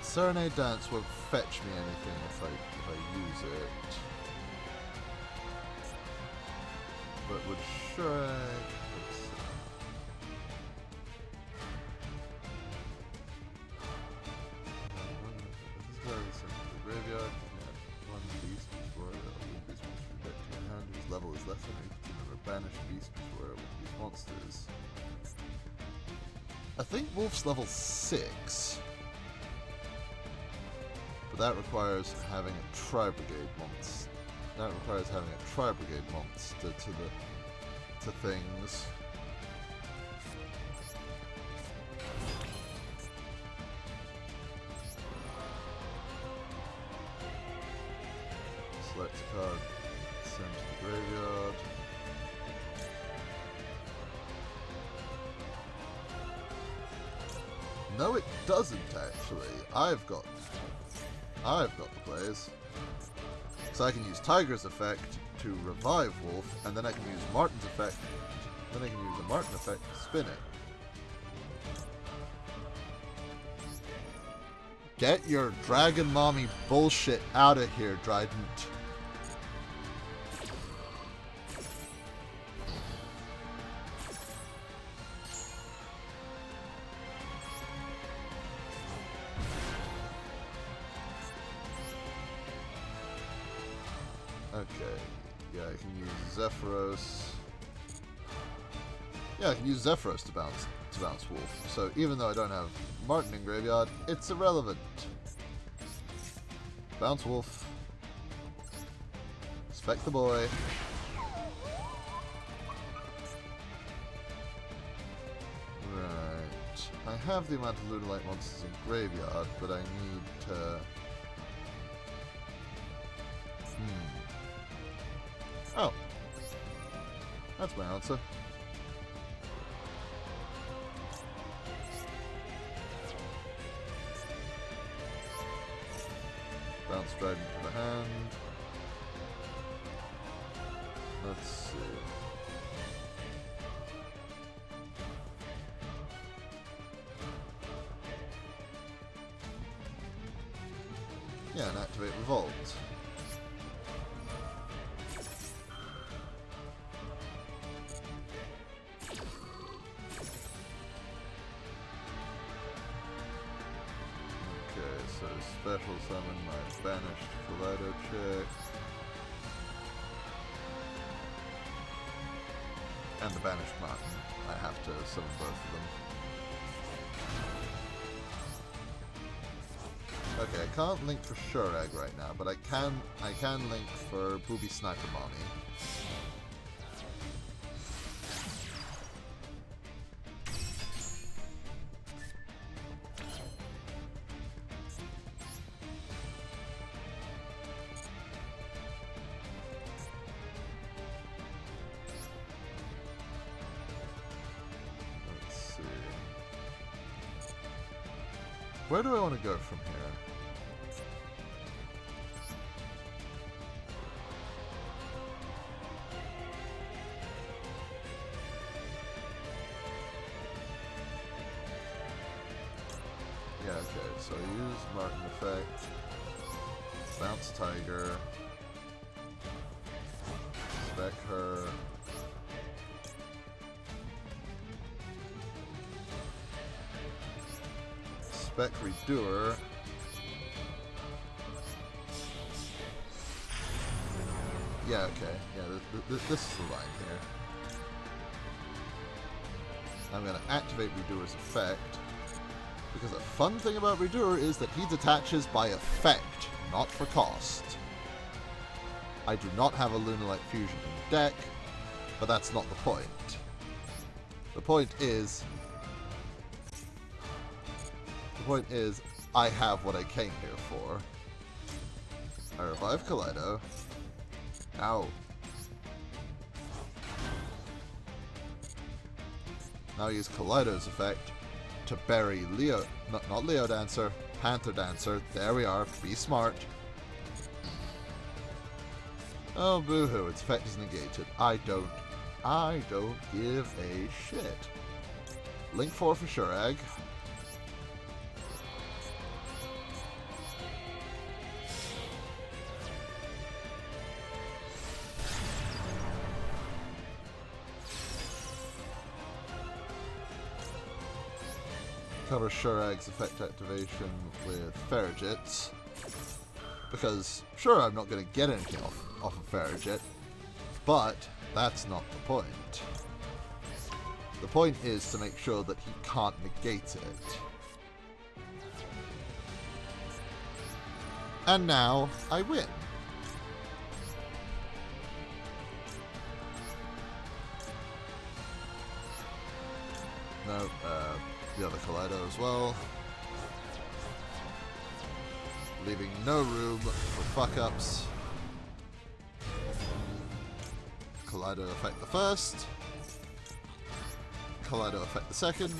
Serenade Dance won't fetch me anything if I use it. But would Shrek... The graveyard can one beast before these monsters from deck to your hand whose level is less than equal to the number of banished beasts before these monsters. I think Wolf's level 6. But that requires having a Tri-Brigade monster. That requires having a Tri-Brigade monster to things. Select a card, send to the graveyard. No, it doesn't actually. I've got the plays. So I can use Tiger's effect to revive Wolf, and then I can use Martin's effect. Then I can use the Martin effect to spin it. Get your Dragon Mommy bullshit out of here, Trident. Okay, yeah, I can use Zephyros. Yeah, I can use Zephyros to bounce Wolf. So even though I don't have Martin in graveyard, it's irrelevant. Bounce Wolf. Spec the boy. Right. I have the amount of Lunalight monsters in graveyard, but I need to... Oh. That's my answer. Bounce Trident to the hand. Let's see. Yeah, and activate Revolt. So special summon my banished Kaleido chick. And the banished Martin. I have to summon both of them. Okay, I can't link for Shurag right now, but I can link for Booby Sniper Mommy. Where do I want to go from here? Yeah, okay, so I use Martin effect, bounce Tiger, spec her, spec Redoer, yeah, okay, yeah, this is the line here. I'm going to activate Redoer's effect, because a fun thing about Redoer is that he detaches by effect, not for cost. I do not have a Lunalight Fusion in the deck, but that's not the point. The point is, I have what I came here for. I revive Kaleido. Ow. Now I use Kaleido's effect to bury Leo, not Leo Dancer, Panther Dancer. There we are. Be smart. Oh, boo-hoo. Its effect is negated. I don't give a shit. Link 4 for Shurag. Cover Shurag's effect activation with Farraget's, because sure, I'm not going to get anything off of Farraget, but that's not the point. The point is to make sure that he can't negate it. And now I win. No, the other Kaleido as well. Leaving no room for fuck-ups. Kaleido affect the first. Kaleido affect the second.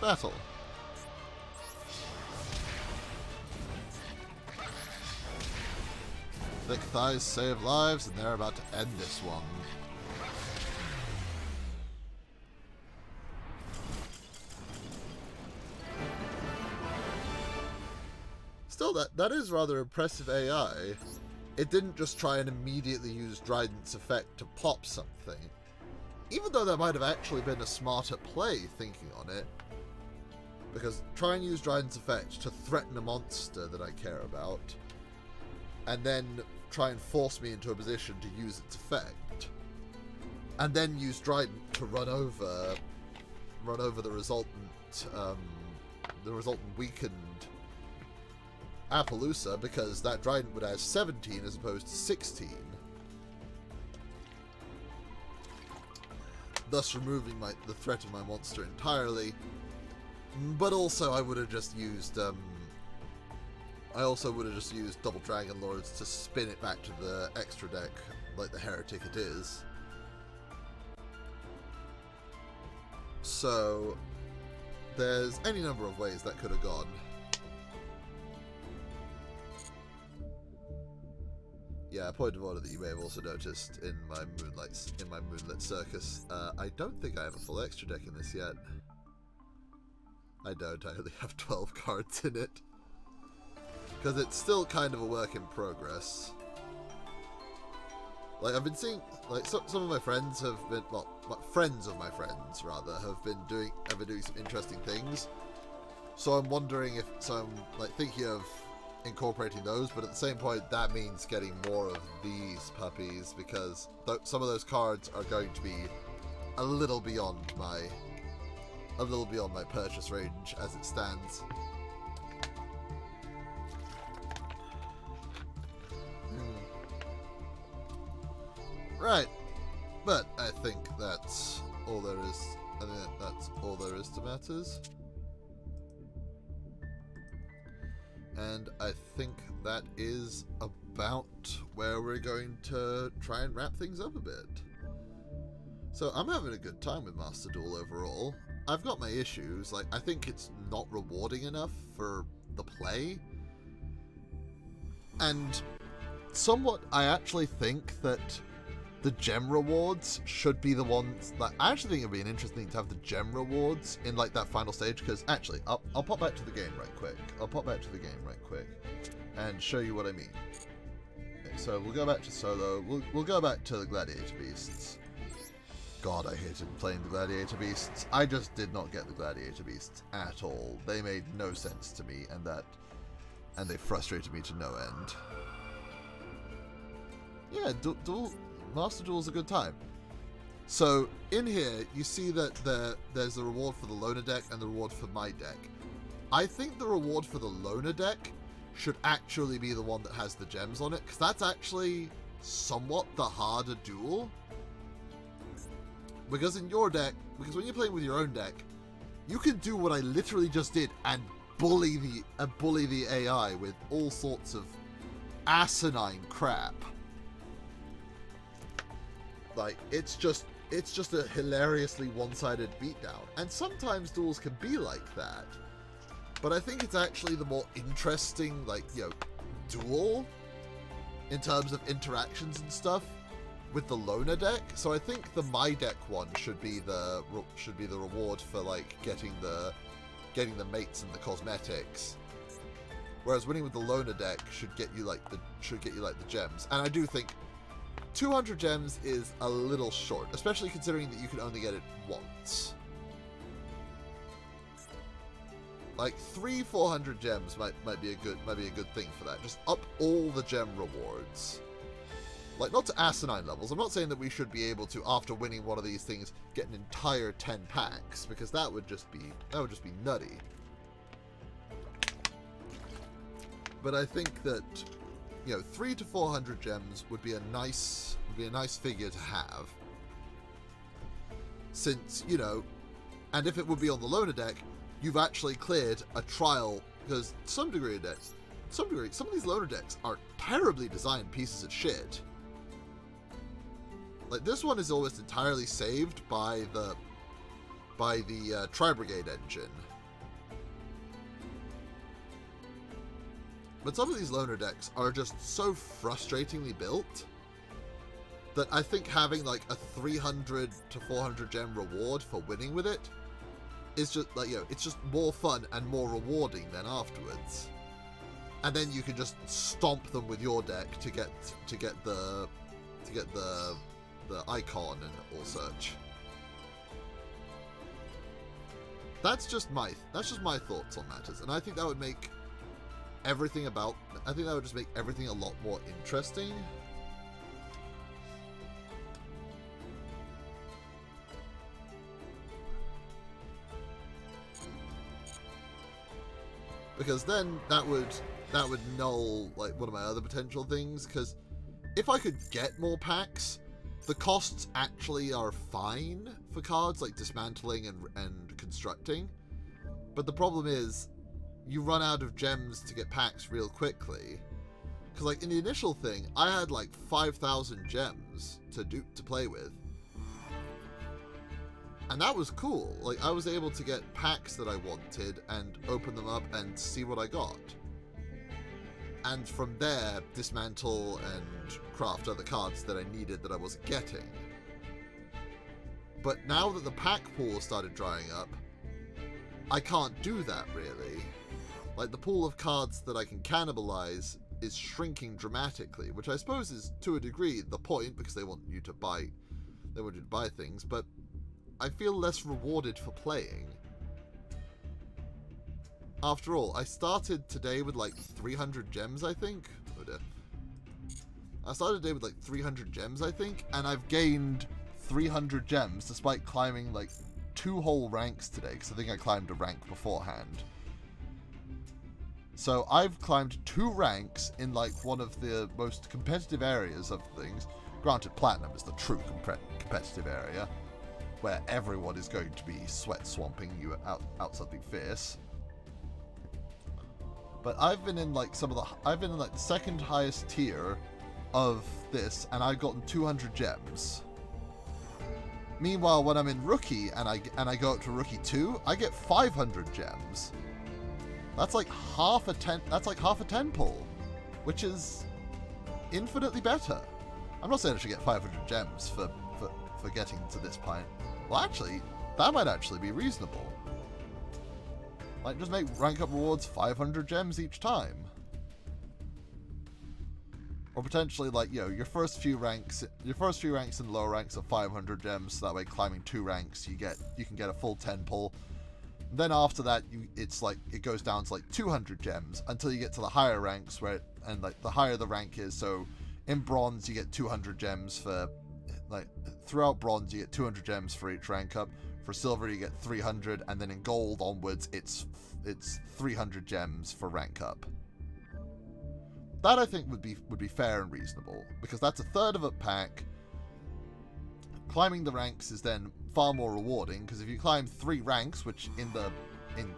Battle. Thick thighs save lives, and they're about to end this one. Still, that is rather impressive AI. It didn't just try and immediately use Dryden's effect to pop something. Even though that might have actually been a smarter play, thinking on it. Because try and use Dryden's effect to threaten a monster that I care about, and then try and force me into a position to use its effect, and then use Dryden to run over the resultant weakened Appaloosa, because that Dryden would have 17 as opposed to 16, thus removing the threat of my monster entirely. But also, I would have just used Double Dragon Lords to spin it back to the extra deck, like the heretic it is. So there's any number of ways that could have gone. Yeah, a point of order that you may have also noticed in my Moonlit Circus. I don't think I have a full extra deck in this yet. I don't. I only have 12 cards in it. Because it's still kind of a work in progress. Like, I've been seeing, like, some of my friends have been, well, friends of my friends, rather, have been doing some interesting things. So I'm wondering if, I'm, like, thinking of incorporating those, but at the same point, that means getting more of these puppies, because some of those cards are going to be a little beyond my purchase range as it stands. Right, but I think that's all there is. I think that's all there is to matters. And I think that is about where we're going to try and wrap things up a bit. So I'm having a good time with Master Duel overall. I've got my issues. Like, I think it's not rewarding enough for the play. And somewhat, I actually think that the gem rewards should be the ones that I actually think it would be interesting to have the gem rewards in like that final stage, because actually I'll pop back to the game right quick. And show you what I mean. Okay, so we'll go back to solo. We'll go back to the Gladiator Beasts. God, I hated playing the Gladiator Beasts. I just did not get the Gladiator Beasts at all. They made no sense to me, and they frustrated me to no end. Yeah, Master Duel's a good time. So, in here, you see that there's the reward for the loner deck and the reward for my deck. I think the reward for the loner deck should actually be the one that has the gems on it, because that's actually somewhat the harder duel. Because in your deck, when you're playing with your own deck, you can do what I literally just did and bully the AI with all sorts of asinine crap. Like, it's just a hilariously one-sided beatdown. And sometimes duels can be like that. But I think it's actually the more interesting, like, duel in terms of interactions and stuff with the loner deck. So I think the my deck one should be the reward for like getting the mates and the cosmetics. Whereas winning with the loner deck should get you like the gems. And I do think 200 gems is a little short, especially considering that you can only get it once. Like 400 gems might be a good thing for that. Just up all the gem rewards. Like, not to asinine levels. I'm not saying that we should be able to, after winning one of these things, get an entire 10 packs, because that would just be nutty. But I think that, you know, 300 to 400 gems would be a nice figure to have. Since, you know, and if it would be on the loaner deck, you've actually cleared a trial, because to some degree, some of these loaner decks are terribly designed pieces of shit. Like, this one is almost entirely saved by the Tri-Brigade engine. But some of these loaner decks are just so frustratingly built that I think having like a 300 to 400 gem reward for winning with it is just like, you know, it's just more fun and more rewarding than afterwards. And then you can just stomp them with your deck to get the icon and all such. That's just my thoughts on matters, and I think that would make everything just make everything a lot more interesting. Because then that would null like one of my other potential things, because if I could get more packs, the costs actually are fine for cards like dismantling and constructing. But the problem is you run out of gems to get packs real quickly. Because like in the initial thing, I had like 5,000 gems to play with. And that was cool. Like, I was able to get packs that I wanted and open them up and see what I got. And from there, dismantle and craft other cards that I needed that I wasn't getting. But now that the pack pool started drying up, I can't do that, really. Like, the pool of cards that I can cannibalize is shrinking dramatically, which I suppose is, to a degree, the point, because they want you to buy things, but I feel less rewarded for playing. After all, I started today with like 300 gems, I think. Oh dear. I started today with like 300 gems, I think, and I've gained 300 gems despite climbing like 2 whole ranks today, because I think I climbed a rank beforehand. So I've climbed 2 ranks in like one of the most competitive areas of things. Granted, Platinum is the true competitive area, where everyone is going to be sweat swamping you out something fierce. But I've been in like the second highest tier of this, and I've gotten 200 gems. Meanwhile, when I'm in Rookie and I go up to Rookie 2, I get 500 gems. That's like half a 10 pull, which is infinitely better. I'm not saying I should get 500 gems for getting to this point. Well, actually, that might actually be reasonable. Like, just make rank up rewards 500 gems each time. Or potentially, like, you know, your first few ranks and lower ranks are 500 gems, so that way climbing 2 ranks, you can get a full 10 pull. And then after that, it goes down to like 200 gems until you get to the higher ranks, and like the higher the rank is. So in bronze, you get 200 gems for, like, throughout bronze, you get 200 gems for each rank up. For silver, you get 300, and then in gold onwards, it's 300 gems for rank up. That, I think, would be fair and reasonable, because that's a third of a pack. Climbing the ranks is then far more rewarding, because if you climb 3 ranks, which in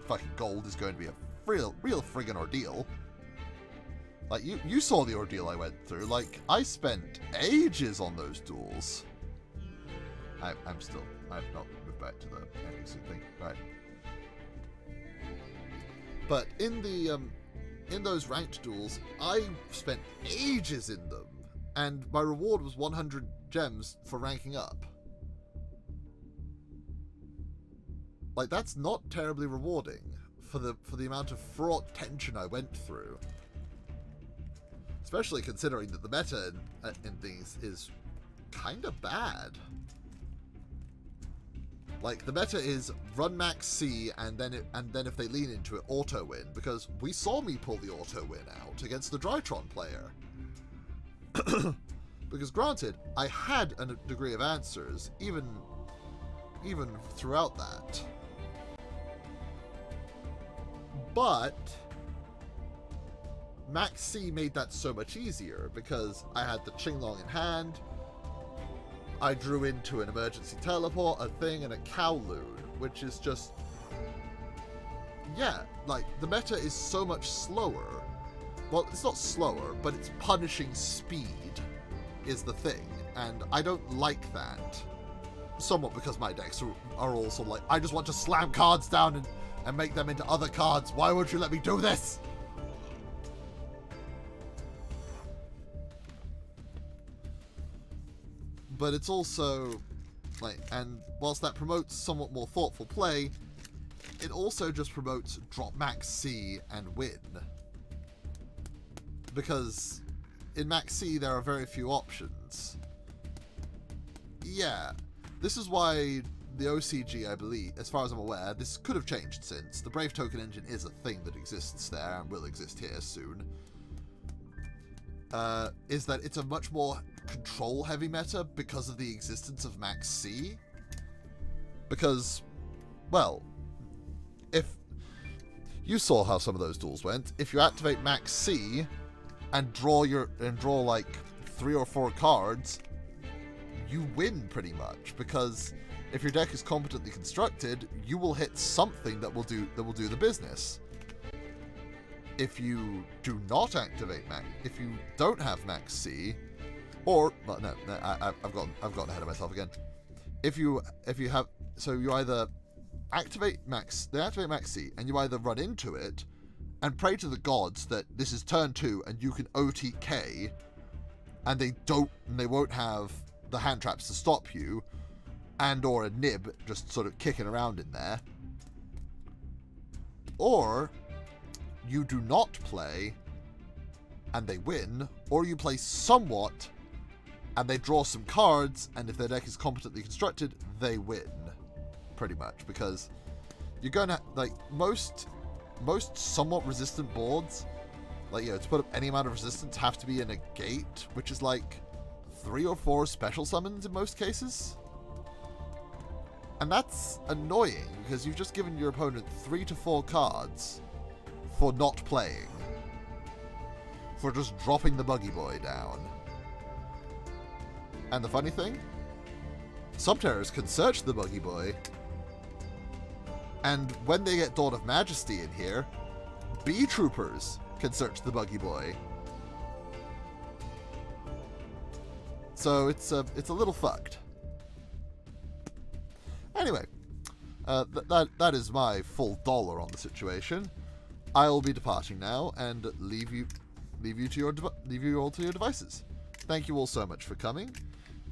fucking gold is going to be a real friggin' ordeal. Like, you saw the ordeal I went through. Like, I spent ages on those duels. I've not moved back to the NXT thing. Right. But in those ranked duels, I spent ages in them, and my reward was 100 gems for ranking up. Like, that's not terribly rewarding for the amount of fraught tension I went through. Especially considering that the meta in things is kind of bad. Like, the meta is run max C, and then if they lean into it, auto win, because we saw me pull the auto win out against the Drytron player. Because granted, I had a degree of answers, even throughout that. But Max C made that so much easier, because I had the Qinglong in hand, I drew into an emergency teleport, a thing, and a Kowloon, which is just... yeah, like, the meta is so much slower. Well, it's not slower, but it's punishing speed is the thing, and I don't like that. Somewhat because my decks are also like, I just want to slam cards down and make them into other cards. Why won't you let me do this? But it's also, like, and whilst that promotes somewhat more thoughtful play, it also just promotes drop max C and win. Because in max C there are very few options. Yeah, this is why the OCG, I believe, as far as I'm aware, this could have changed since. The Brave Token Engine is a thing that exists there and will exist here soon. Is that it's a much more control-heavy meta because of the existence of Max C. Because, well, if you saw how some of those duels went, if you activate Max C and draw like 3 or 4 cards, you win pretty much, because if your deck is competently constructed, you will hit something that will do the business. If you do not activate if you don't have Max C, or well, no, I've gotten ahead of myself again. If you have, so you either activate Max C, and you either run into it and pray to the gods that this is turn 2 and you can OTK, and they won't have the hand traps to stop you, and or a nib just sort of kicking around in there, or you do not play and they win, or you play somewhat and they draw some cards, and if their deck is competently constructed, they win, pretty much, because you're gonna, like, most somewhat resistant boards, like, you know, to put up any amount of resistance have to be in a gate, which is like 3 or 4 special summons in most cases. And that's annoying, because you've just given your opponent 3 to 4 cards for not playing. For just dropping the Buggy Boy down. And the funny thing? Subterrors can search the Buggy Boy. And when they get Dawn of Majesty in here, B-Troopers can search the Buggy Boy. So it's a little fucked. Anyway, that is my full dollar on the situation. I'll be departing now and leave you all to your devices. Thank you all so much for coming,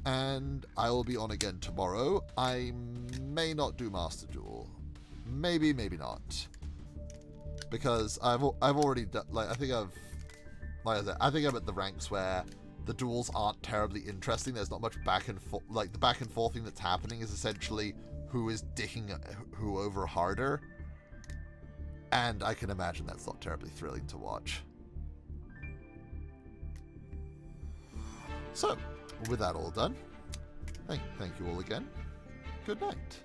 and I will be on again tomorrow. I may not do Master Duel, maybe not, because I've already done, like, I think I'm at the ranks where the duels aren't terribly interesting. There's not much back and forth. Like, the back and forth thing that's happening is essentially who is dicking who over harder. And I can imagine that's not terribly thrilling to watch. So, with that all done, thank you all again. Good night.